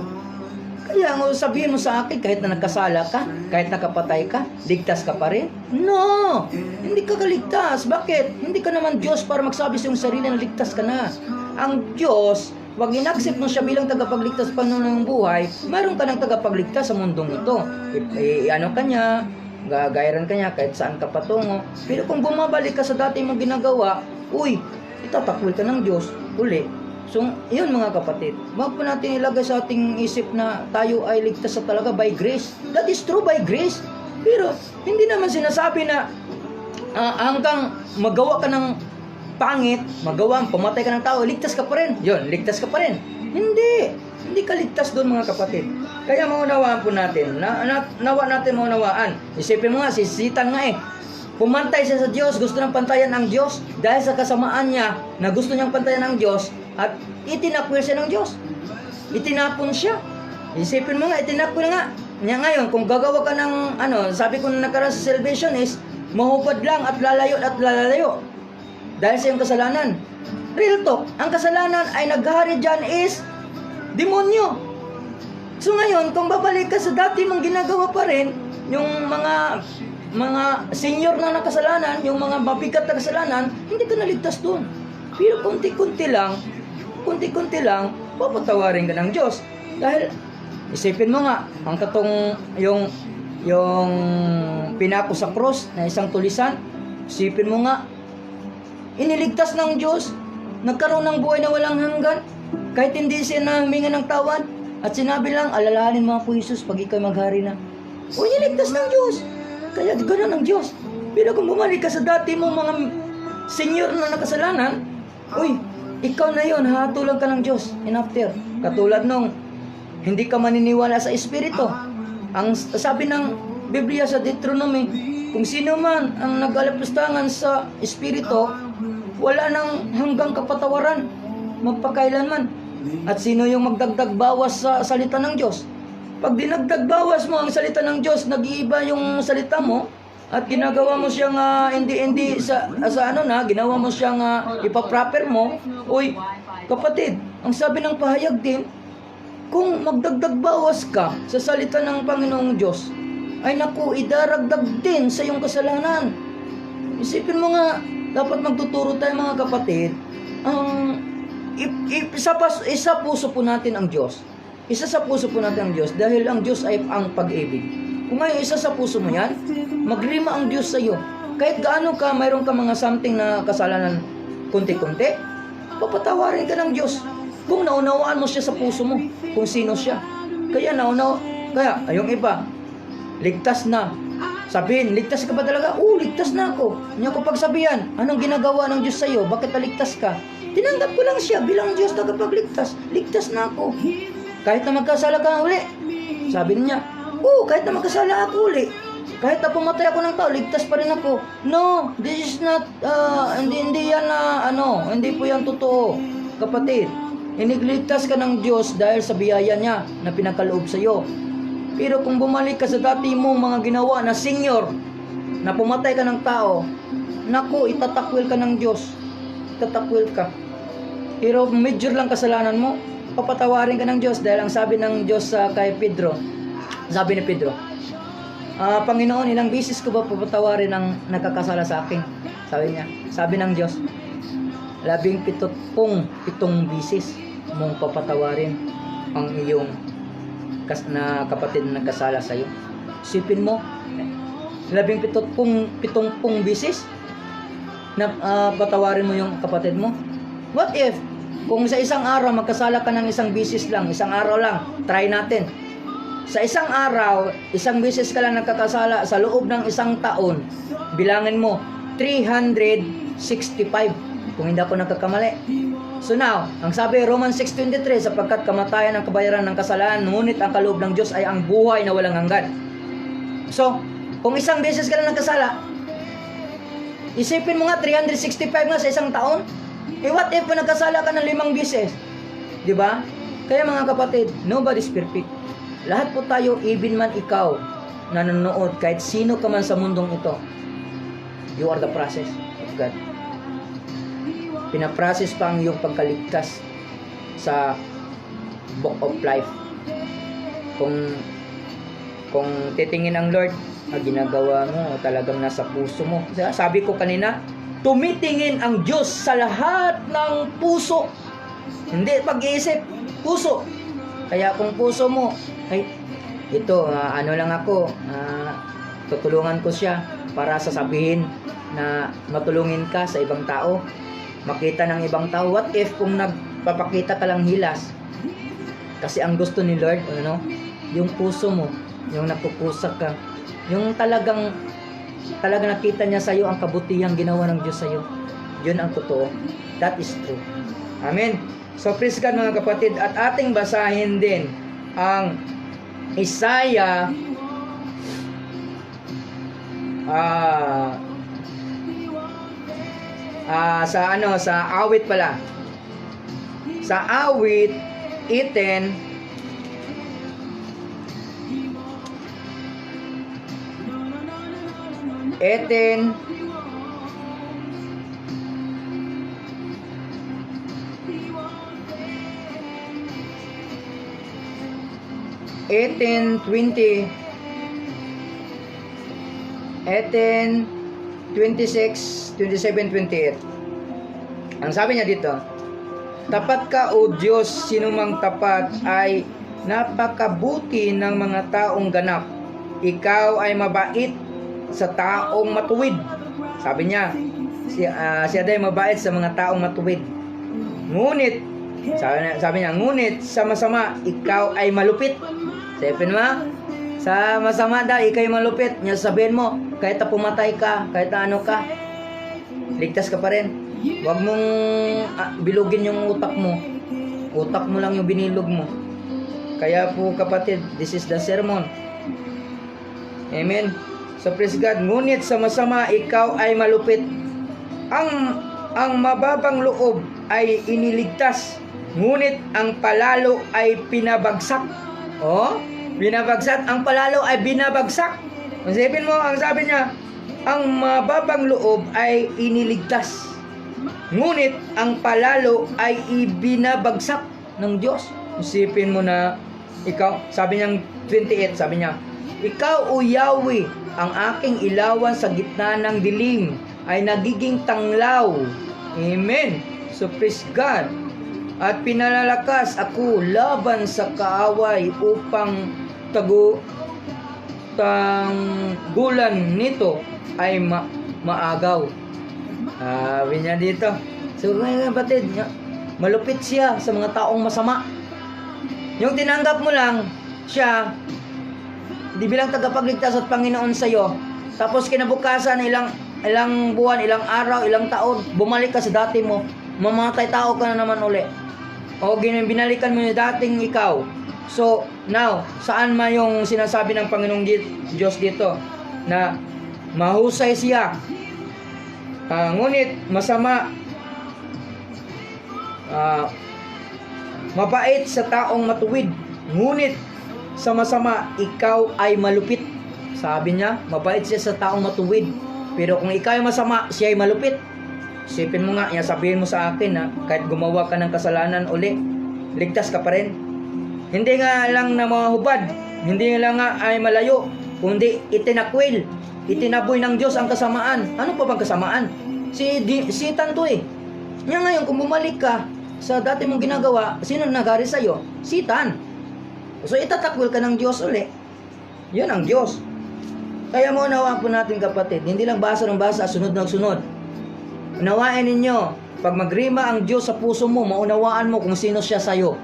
Kaya sabihin mo sa akin, kahit na nagkasala ka, kahit nakapatay ka, ligtas ka pa rin? No! Hindi ka kaligtas. Bakit? Hindi ka naman Diyos para magsabi sa iyong sarili na ligtas ka na. Ang Diyos, wag in-accept mo siya bilang tagapagligtas pa ng buhay, mayroon ka ng tagapagligtas sa mundong ito. Ka niya, gagayaran ka niya kahit saan ka patungo. Pero kung bumabalik ka sa dati mong ginagawa, itatakwil ka ng Diyos uli. So, yun mga kapatid, wag po natin ilagay sa ating isip na tayo ay ligtas sa talaga by grace. That is true, by grace. Pero, hindi naman sinasabi na hanggang magawa ka ng pangit, pumatay ka ng tao, ligtas ka pa rin. Yun, ligtas ka pa rin. Hindi ka ligtas doon mga kapatid. Kaya maunawaan po natin, nawa natin maunawaan. Isipin mo nga, si Satan nga pumantay siya sa Diyos, gusto nang pantayan ang Diyos, dahil sa kasamaan niya, na gusto niyang pantayan ang Diyos, at itinakwil siya ng Diyos. Itinapon siya. Isipin mo nga, itinakwil nga. Ngayon, kung gagawa ka ng, sabi ko na nakaraan sa salvation is, mahupad lang at lalayo. Dahil sa iyong kasalanan. Real talk, ang kasalanan ay naghari dyan is, demonyo. So ngayon, kung babalik ka sa dati mong ginagawa pa rin, yung mga senior na kasalanan, yung mga mabigat na kasalanan, hindi ka naligtas doon. Pero konti-konti lang, papatawarin ka ng Diyos. Dahil, isipin mo nga, ang yung pinako sa cross na isang tulisan, isipin mo nga, iniligtas ng Diyos, nagkaroon ng buhay na walang hanggan, kahit hindi siya nahuminga ng tawad, at sinabi lang, alalahanin mo ako Jesus pag ikaw maghari na. Iniligtas ng Diyos. Kaya gano'n ang Diyos. Pero kung bumalik ka sa dati mo mga senior na nakasalanan, ikaw na yun, hatulan ka ng Diyos. And after, katulad nung hindi ka maniniwala sa Espiritu. Ang sabi ng Biblia sa Deuteronomy, kung sino man ang nag-alapustangan sa Espiritu, wala nang hanggang kapatawaran, magpakailanman. At sino yung magdagdag bawas sa salita ng Diyos? Pag dinagdag bawas mo ang salita ng Diyos, nag-iiba yung salita mo, at ginagawa mo siyang ginawa mo siyang ipaproper mo, kapatid, ang sabi ng pahayag din, kung magdagdag bawas ka sa salita ng Panginoong Diyos, ay naku, idaragdag din sa iyong kasalanan. Isipin mo nga, dapat magtuturo tayo mga kapatid, isa puso po natin ang Diyos. Isa sa puso po natin ang Diyos, dahil ang Diyos ay ang pag-ibig. Kung ngayon isa sa puso mo yan, magrima ang Diyos sa iyo. Kahit gaano ka, mayroon ka mga something na kasalanan kunti-kunti, papatawarin ka ng Diyos. Kung naunawaan mo siya sa puso mo, kung sino siya. Kaya yung iba, ligtas na. Sabihin, ligtas ka ba talaga? Ligtas na ako. Niya ko pagsabihan, anong ginagawa ng Diyos sa iyo? Bakit naligtas ka? Tinanggap ko lang siya bilang Diyos tagapagligtas. Ligtas na ako. Kahit na magkasala ka uli. Sabi niya, oo, kahit na magkasala ako uli. Kahit na pumatay ako ng tao, ligtas pa rin ako. No, this is not, hindi yan hindi po yan totoo, kapatid. Inigligtas ka ng Diyos dahil sa biyaya niya na pinagkaloob sa iyo. Pero kung bumalik ka sa dati mong mga ginawa na senior, na pumatay ka ng tao, naku, itatakwil ka ng Diyos. Itatakwil ka. Pero major lang kasalanan mo, papatawarin ka ng Diyos dahil ang sabi ng Diyos kay Pedro, sabi ni Pedro, Panginoon, ilang bisis ko ba papatawarin ang nagkakasala sa akin? Sabi niya, sabi ng Diyos, 17 bisis mong papatawarin ang iyong kapatid na nagkasala sa iyo. Isipin mo, 17 bisis na patawarin mo yung kapatid mo. What if kung sa isang araw magkasala ka ng isang bisis lang, isang araw lang, try natin. Sa isang araw, isang bisis ka lang nagkakasala, sa loob ng isang taon, bilangin mo 365 kung hindi ako nagkakamali. So now, ang sabi Romans 6:23, sapagkat kamatayan ang kabayaran ng kasalanan, ngunit ang kaloob ng Diyos ay ang buhay na walang hanggan. So, kung isang beses ka lang nagkasala, isipin mo nga 365 nga sa isang taon. What if nagkasala ka ng 5 beses? Di ba? Kaya mga kapatid, nobody's perfect. Lahat po tayo, even man ikaw na nanonood, kahit sino ka man sa mundong ito, you are the process of God. Pinaprocess pa ang iyong pagkaligtas sa book of life. Kung titingin ang Lord, ginagawa mo, talagang nasa puso mo. Sabi ko kanina, tumitingin ang Diyos sa lahat ng puso. Hindi pag-iisip, puso. Kaya kung puso mo, ay, ito, lang ako, tutulungan ko siya para sasabihin na matulungin ka sa ibang tao, makita ng ibang tao. What if kung nagpapakita ka lang hilas? Kasi ang gusto ni Lord, yung puso mo, yung napupusak ka, yung talagang nakita niya sa iyo ang kabutihang ginawa ng Diyos sa iyo. Yun ang totoo. That is true. Amen. So praise God mga kapatid, at ating basahin din ang Isaiah sa awit pala. Sa awit 18 26, 27, 28. Ang sabi niya dito, tapat ka o Diyos, sinumang tapat ay napakabuti ng mga taong ganap. Ikaw ay mabait sa taong matuwid. Sabi niya, siya day mabait sa mga taong matuwid. Ngunit, sabi niya, ngunit sa masama, ikaw ay malupit. Sabihin mo, sa masama daw, ikaw ay malupit. Niya sabihin mo, kahit na pumatay ka, kahit na ano ka, ligtas ka pa rin. Huwag mong bilugin yung utak mo. Utak mo lang yung binilog mo. Kaya po kapatid, this is the sermon. Amen. So praise God. Ngunit sa masama, ikaw ay malupit. Ang mababang loob ay iniligtas. Ngunit ang palalo ay pinabagsak. Binabagsak. Ang palalo ay binabagsak. Isipin mo, ang sabi niya, ang mababang loob ay iniligtas. Ngunit ang palalo ay ibinabagsak ng Diyos. Isipin mo na ikaw, sabi niyang 28, sabi niya, ikaw o Yahweh, ang aking ilawan sa gitna ng dilim ay nagiging tanglaw. Amen. So praise God. At pinalalakas ako laban sa kaaway upang tanggulan nito ay maagaw. Sabi niya dito. So ngayon kapatid, malupit siya sa mga taong masama. Yung tinanggap mo lang siya, di bilang tagapagligtas at Panginoon sa iyo, tapos kinabukasan ilang buwan, ilang araw, ilang taon, bumalik ka sa dati mo, Mamatay tao ka na naman uli. O binalikan mo yung dating ikaw. So, now, saan ma yung sinasabi ng Panginoong Diyos dito? Na mahusay siya. Ngunit masama. Mabait sa taong matuwid. Ngunit sa masama, ikaw ay malupit. Sabi niya, mabait siya sa taong matuwid. Pero kung ikaw ay masama, siya ay malupit. Isipin mo nga, sabihin mo sa akin na kahit gumawa ka ng kasalanan uli, ligtas ka pa rin. Hindi nga lang na mga hubad, hindi lang nga ay malayo, kundi itinakwil, itinaboy ng Diyos ang kasamaan. Ano pa bang kasamaan? Sitan to eh. Nga ngayon, kung bumalik ka sa dati mong ginagawa, sino nagari sa'yo? Sitan. So itatakwil ka ng Diyos uli. Yan ang Diyos. Kaya mo unawaan po natin kapatid, hindi lang basa ng basa, sunod ng sunod. Unawain ninyo, pag magrima ang Diyos sa puso mo, maunawaan mo kung sino siya sa'yo.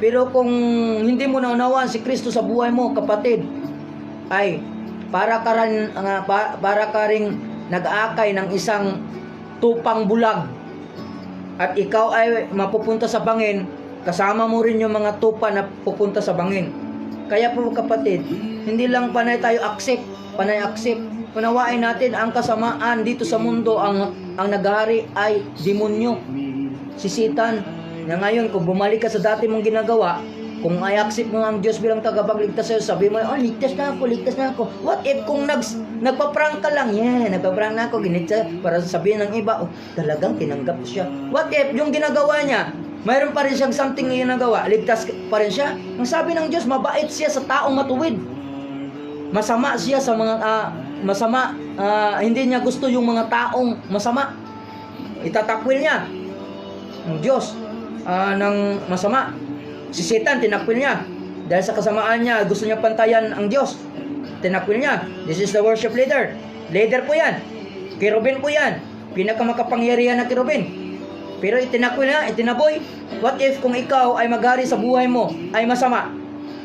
Pero kung hindi mo naunawaan si Kristo sa buhay mo, kapatid, ay para ka ring nag-aakay ng isang tupang bulag. At ikaw ay mapupunta sa bangin, kasama mo rin yung mga tupa na pupunta sa bangin. Kaya po kapatid, hindi lang panay tayo accept. Unawain natin ang kasamaan dito sa mundo, ang naghari ay demonyo, si Satan. Na ngayon, kung bumalik ka sa dati mong ginagawa, kung i-accept mo ang Diyos bilang tagapagligtas sa'yo, sabi mo, ligtas na ako. What if kung nagpa-prank ka lang? Nagpa-prank na ako, ginitsa, para sabihin ng iba, talagang tinanggap siya. What if yung ginagawa niya, mayroon pa rin siyang something na ginagawa, ligtas pa rin siya? Ang sabi ng Diyos, mabait siya sa taong matuwid. Masama siya sa mga hindi niya gusto yung mga taong masama. Itatakwil niya ang Diyos ng masama. Si Satan, tinakwil niya. Dahil sa kasamaan niya, gusto niya pantayan ang Diyos. Tinakwil niya. This is the worship leader. Leader po yan. Kerubin po yan. Pinakamakapangyarihan na kerubin. Pero itinakwil niya, itinaboy. What if kung ikaw ay maghari sa buhay mo ay masama?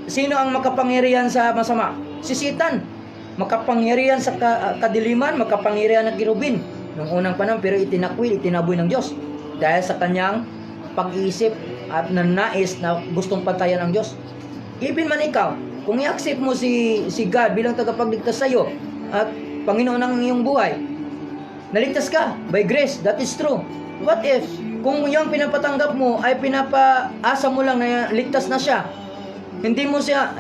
Sino ang makapangyarihan sa masama? Si Satan. Makapangyarihan sa kadiliman, makapangyarihan na kerubin noong unang panahon, pero itinakwil, itinaboy ng Diyos dahil sa kanyang pag-iisip at nanais na gustong patayan ang Diyos. Even man ikaw, kung i-accept mo si God bilang tagapagligtas sa iyo at Panginoon ng iyong buhay, naligtas ka by grace, that is true. What if kung yung pinapatanggap mo ay pinapaasa mo lang na ligtas na siya, hindi mo siya,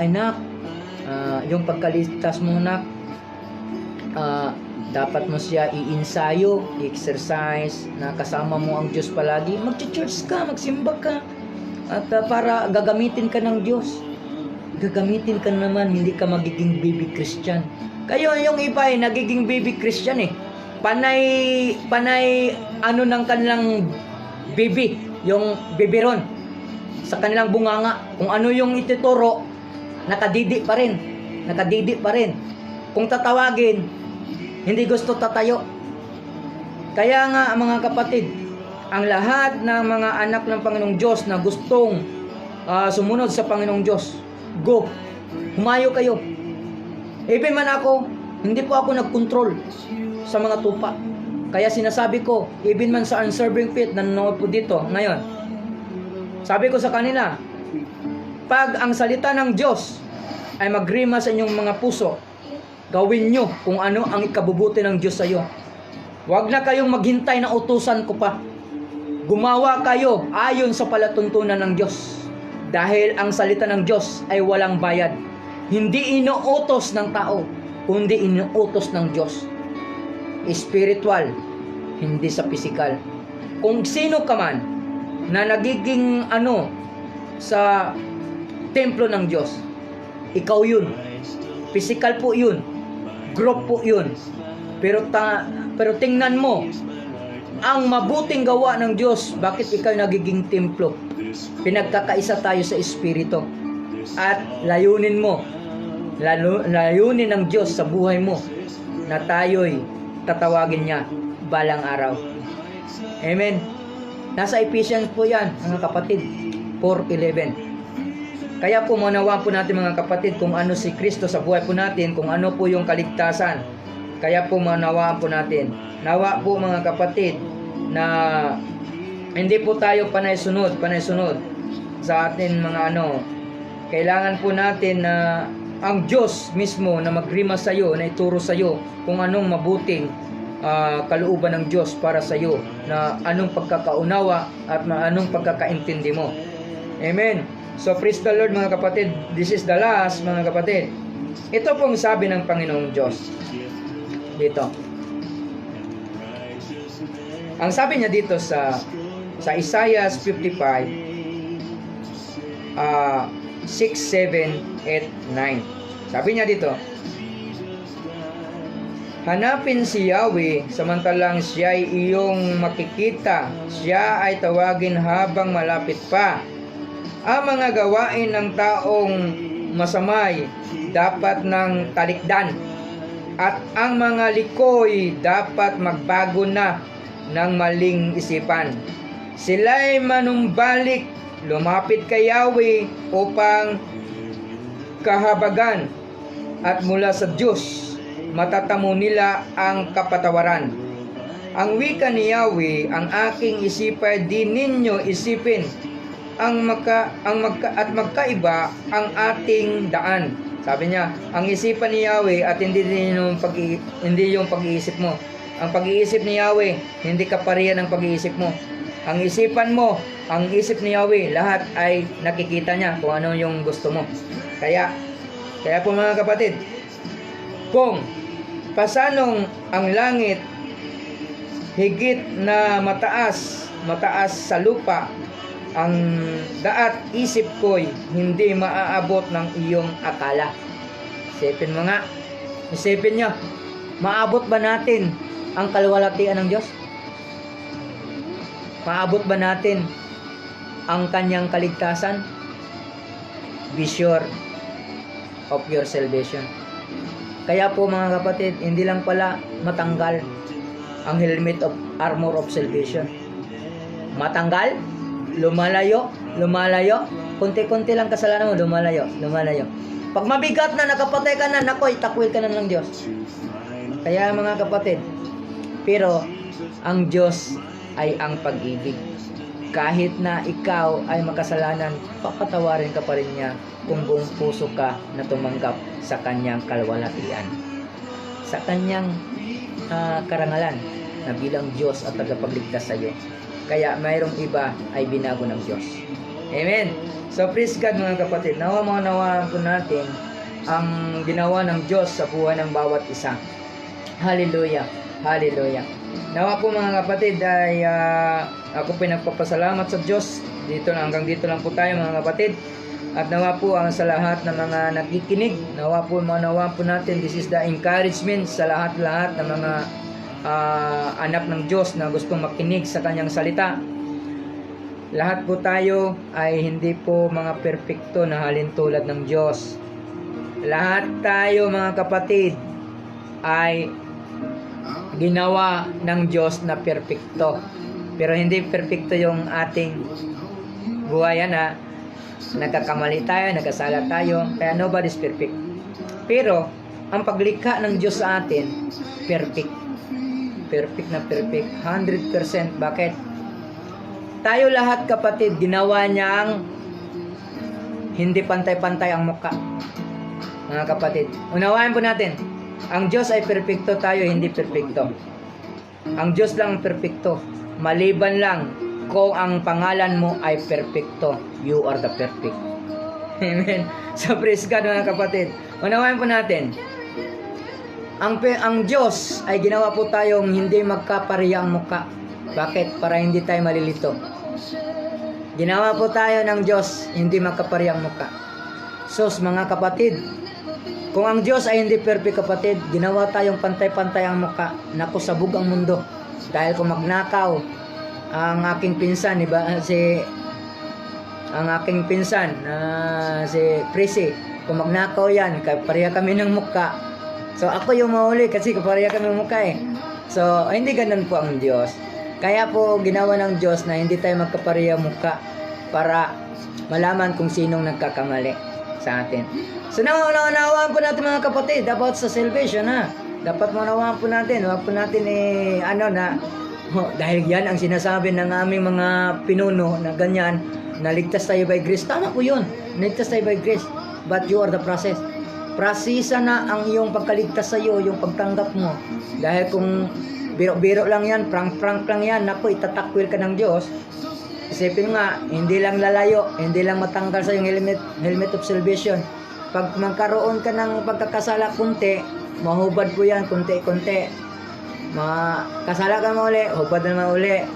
yung pagkaligtas mo dapat mo siya i-ensayo, i-exercise, na kasama mo ang Diyos palagi, mag-church ka, magsimba ka, at para gagamitin ka ng Diyos. Gagamitin ka naman, hindi ka magiging baby Christian. Kayo yung iba ay nagiging baby Christian eh. Panay ng kanilang baby, yung biberon sa kanilang bunganga. Kung ano yung ituturo, nakadidi pa rin. Kung tatawagin, hindi gusto tatayo. Kaya nga mga kapatid, ang lahat ng mga anak ng Panginoong Diyos na gustong sumunod sa Panginoong Diyos, go, humayo kayo. Even man ako, hindi po ako nagkontrol sa mga tupa. Kaya sinasabi ko, even man sa unserving faith, nanonood po dito ngayon, sabi ko sa kanila, pag ang salita ng Diyos ay magrima sa inyong mga puso, gawin nyo kung ano ang ikabubuti ng Diyos sa iyo. Huwag na kayong maghintay na utusan ko pa. Gumawa kayo ayon sa palatuntunan ng Diyos. Dahil ang salita ng Diyos ay walang bayad. Hindi inuutos ng tao, kundi inuutos ng Diyos. Spiritual, hindi sa physical. Kung sino ka man na nagiging sa templo ng Diyos, ikaw yun. Physical po yun. Group po yun. Pero tingnan mo, ang mabuting gawa ng Diyos, bakit ikaw nagiging templo? Pinagkakaisa tayo sa Espiritu. At layunin ng Diyos sa buhay mo na tayo'y tatawagin niya balang araw. Amen. Nasa Ephesians po yan, mga kapatid, 4:11. Kaya po manawaan po natin mga kapatid kung ano si Kristo sa buhay po natin, kung ano po yung kaligtasan. Kaya po manawaan po natin. Nawa po mga kapatid na Hindi po tayo panay-sunod sa atin mga kailangan po natin na ang Diyos mismo na magrima sa iyo, na ituro sa iyo kung anong mabuting kalooban ng Diyos para sa iyo, na anong pagkakaunawa at anong pagkakaintindi mo. Amen. So praise the Lord mga kapatid. This is the last mga kapatid. Ito pong sabi ng Panginoong Diyos dito. Ang sabi niya dito sa Isaiah 55 6, 7, 8, 9. Sabi niya dito, hanapin si Yahweh samantalang siya ay iyong makikita. Siya ay tawagin habang malapit pa. Ang mga gawain ng taong masamay dapat ng talikdan, at ang mga likoy dapat magbago na ng maling isipan. Sila'y manumbalik, lumapit kay Yahweh upang kahabagan, at mula sa Diyos matatamo nila ang kapatawaran. Ang wika ni Yahweh, ang aking isipan, di ninyo isipin, at magkaiba ang ating daan. Sabi niya, ang isipan ni Yahweh at hindi yung pag-iisip mo. Ang pag-iisip ni Yahweh, hindi kaparihan ng pag-iisip mo. Ang isipan mo, ang isip ni Yahweh, lahat ay nakikita niya kung ano yung gusto mo. Kaya po mga kapatid, kung pasanong ang langit higit na mataas sa lupa, ang daat isip ko'y hindi maaabot ng iyong akala. Isipin mo nga. Isipin nyo, maabot ba natin ang kaluwalhatian ng Diyos? Maabot ba natin ang kanyang kaligtasan? Be sure of your salvation. Kaya po mga kapatid, hindi lang pala matanggal ang helmet of armor of salvation. Matanggal, lumalayo, konti-konti lang kasalanan mo, lumalayo. Pag mabigat na, nakapatay ka na, nakoy, takwil ka na ng Diyos. Kaya mga kapatid, pero ang Diyos ay ang pag-ibig. Kahit na ikaw ay makasalanan, papatawarin ka pa rin niya kung buong puso ka na tumanggap sa kanyang kaluwalhatian, sa kanyang karangalan na bilang Diyos at tagapagligtas sa iyo. Kaya mayroong iba ay binago ng Diyos. Amen. So praise God mga kapatid. Nawaan po natin ang ginawa ng Diyos sa buhay ng bawat isa. Hallelujah. Hallelujah. Nawa po mga kapatid ay ako pinagpapasalamat sa Diyos. Hanggang dito lang po tayo mga kapatid. At nawa po sa lahat ng mga nakikinig. Nawa po natin, this is the encouragement sa lahat-lahat ng mga anak ng Diyos na gustong makinig sa kanyang salita. Lahat po tayo ay hindi po mga perpekto na halintulad ng Diyos. Lahat tayo mga kapatid ay ginawa ng Diyos na perpekto. Pero hindi perpekto yung ating buhayan na nagkakamali tayo, nagkasala tayo, kaya nobody's perfect. Pero ang paglikha ng Diyos sa atin, perfect na perfect, 100%. Bakit? Tayo lahat kapatid, ginawa niyang hindi pantay-pantay ang mukha. Mga kapatid, unawain po natin, ang Diyos ay perfecto, tayo hindi perfecto. Ang Diyos lang ang perfecto. Maliban lang kung ang pangalan mo ay perfecto, you are the perfect. Amen. So praise God mga kapatid. Unawain po natin, ang Diyos ay ginawa po tayong hindi magkapareha ang mukha. Bakit? Para hindi tayo malilito. Ginawa po tayo ng Diyos hindi magkapareha ang mukha. Sos mga kapatid, kung ang Diyos ay hindi perfect kapatid, ginawa tayong pantay-pantay ang mukha, naku sabog ang mundo. Dahil kung magnakaw ang aking pinsan, ang aking pinsan si Prissy, kung magnakaw yan, pareha kami ng mukha. So ako yung mahuli kasi pareha kami ng mukha eh. So hindi ganun po ang Diyos. Kaya po ginawa ng Diyos na hindi tayo magkapareha mukha para malaman kung sinong nagkakamali sa atin. So nawawaan po natin mga kapatid about sa salvation ha. Dapat maunawaan po natin. Huwag po natin na Dahil yan ang sinasabi ng aming mga pinuno na ganyan, naligtas tayo by grace. Tama po yun. Naligtas tayo by grace. But you are the process. Prosesa na ang iyong pagkaligtas sa iyo, yung pagtanggap mo. Dahil kung biro-biro lang yan, prank-prank lang yan, naku, itatakwil ka ng Diyos. Isipin nga, hindi lang lalayo, hindi lang matanggal sa yung helmet of salvation. Pag magkaroon ka ng pagkakasala kunti, mahubad po yan, kunti-kunti. Kasala ka mauli, hubad na mauli.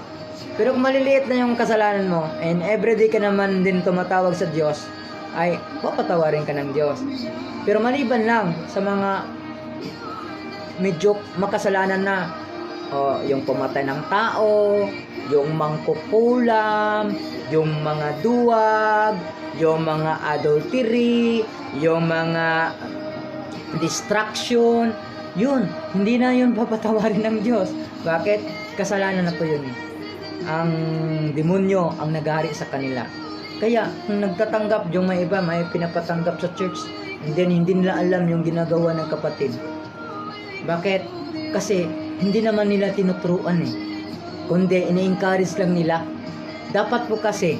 Pero kung maliliit na yung kasalanan mo, and everyday ka naman din tumatawag sa Diyos, ay papatawarin ka ng Diyos. Pero maliban lang sa mga medyo makasalanan na, yung pumatay ng tao, yung mangkukulam, yung mga duwag, yung mga adultery, yung mga distraction, yun, hindi na yun papatawarin ng Diyos. Bakit? Kasalanan na po yun. Ang demonyo ang nagahari sa kanila. Kaya, kung nagtatanggap, yung may iba, may pinapatanggap sa church, and then hindi nila alam yung ginagawa ng kapatid. Bakit? Kasi, hindi naman nila tinuturuan kundi ini-encourage lang nila. Dapat po kasi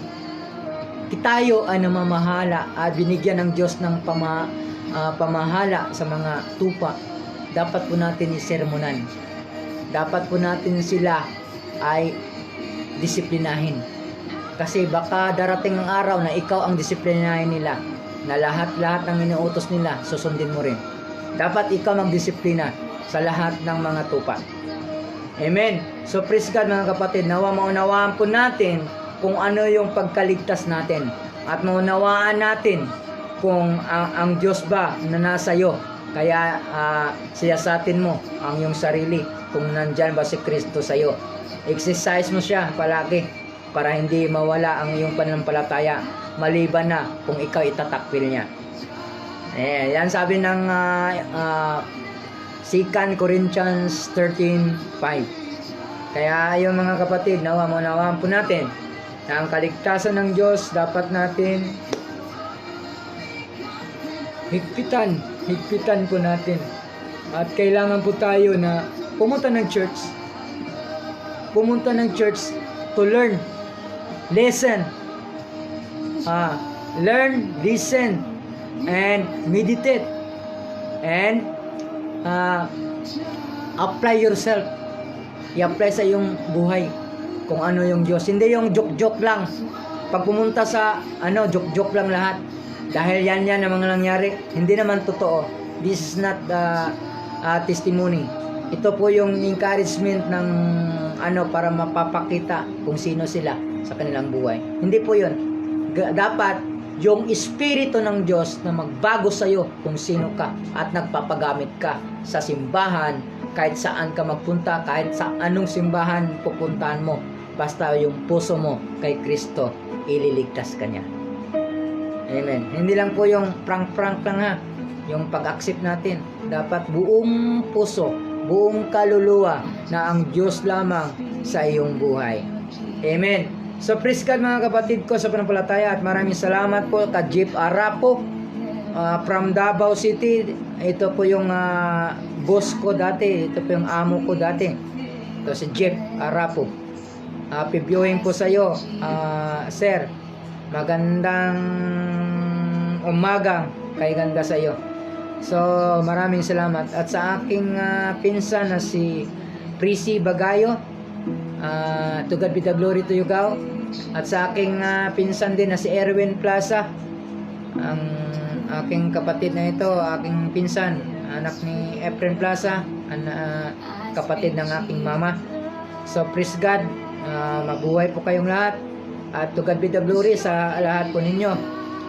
tayo ay namamahala at binigyan ng Diyos ng pamahala sa mga tupa. Dapat po natin isermonan. Dapat po natin sila ay disiplinahin. Kasi baka darating ang araw na ikaw ang disiplinahin nila, na lahat-lahat ng inuutos nila susundin mo rin. Dapat ikaw magdisiplina sa lahat ng mga tupa. Amen. So praise God mga kapatid, nawa maunawaan po natin kung ano yung pagkaligtas natin at maunawaan natin kung ang Diyos ba na nasa iyo. Kaya siyasatin mo ang iyong sarili kung nandyan ba si Kristo sa iyo. Exercise mo siya palagi para hindi mawala ang iyong pananampalataya maliban na kung ikaw itatakwil niya. Yan sabi ng 2 Corinthians 13:5. Kaya yung mga kapatid, nawaan po natin na ang kaligtasan ng Diyos dapat natin higpitan po natin. At kailangan po tayo na pumunta ng church to learn, listen, and meditate, and apply yourself. I-apply sa iyong buhay kung ano yung Diyos. Hindi yung joke-joke lang. Pag pumunta sa joke-joke lang lahat. Dahil yan ang mga nangyari. Hindi naman totoo. This is not testimony. Ito po yung encouragement ng para mapapakita kung sino sila sa kanilang buhay. Hindi po yun. Dapat yung Espiritu ng Diyos na magbago sa iyo kung sino ka at nagpapagamit ka sa simbahan, kahit saan ka magpunta, kahit sa anong simbahan pupuntahan mo, basta yung puso mo kay Kristo, ililigtas ka niya. Amen. Hindi lang po yung prank-prank lang yung pag-accept natin. Dapat buong puso, buong kaluluwa na ang Diyos lamang sa iyong buhay. Amen. So praise God mga kapatid ko sa pananampalataya at maraming salamat po ka Jeep Arapo from Davao City. Ito po yung boss ko dati, ito po yung amo ko dati. Ito si Jeep Arapo. Happy viewing po sa iyo, sir. Magandang umaga kay ganda sa iyo. So maraming salamat. At sa aking pinsan na si Prissy Bagayo, to God be the glory to you, God. At sa aking pinsan din na si Erwin Plaza, ang aking kapatid na ito, aking pinsan, anak ni Efren Plaza, kapatid ng aking mama. So praise God, mabuhay po kayong lahat. At to God be the glory sa lahat po ninyo.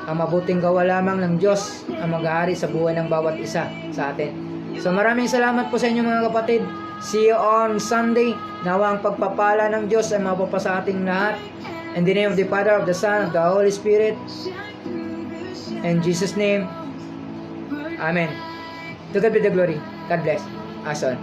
Ang mabuting gawa lamang ng Diyos ang mag-aari sa buhay ng bawat isa sa atin. So maraming salamat po sa inyo mga kapatid. See you on Sunday. Nawa ang pagpapala ng Diyos ay mapapa sa ating lahat. In the name of the Father, of the Son, of the Holy Spirit. In Jesus' name. Amen. To God be the glory. God bless. Ason.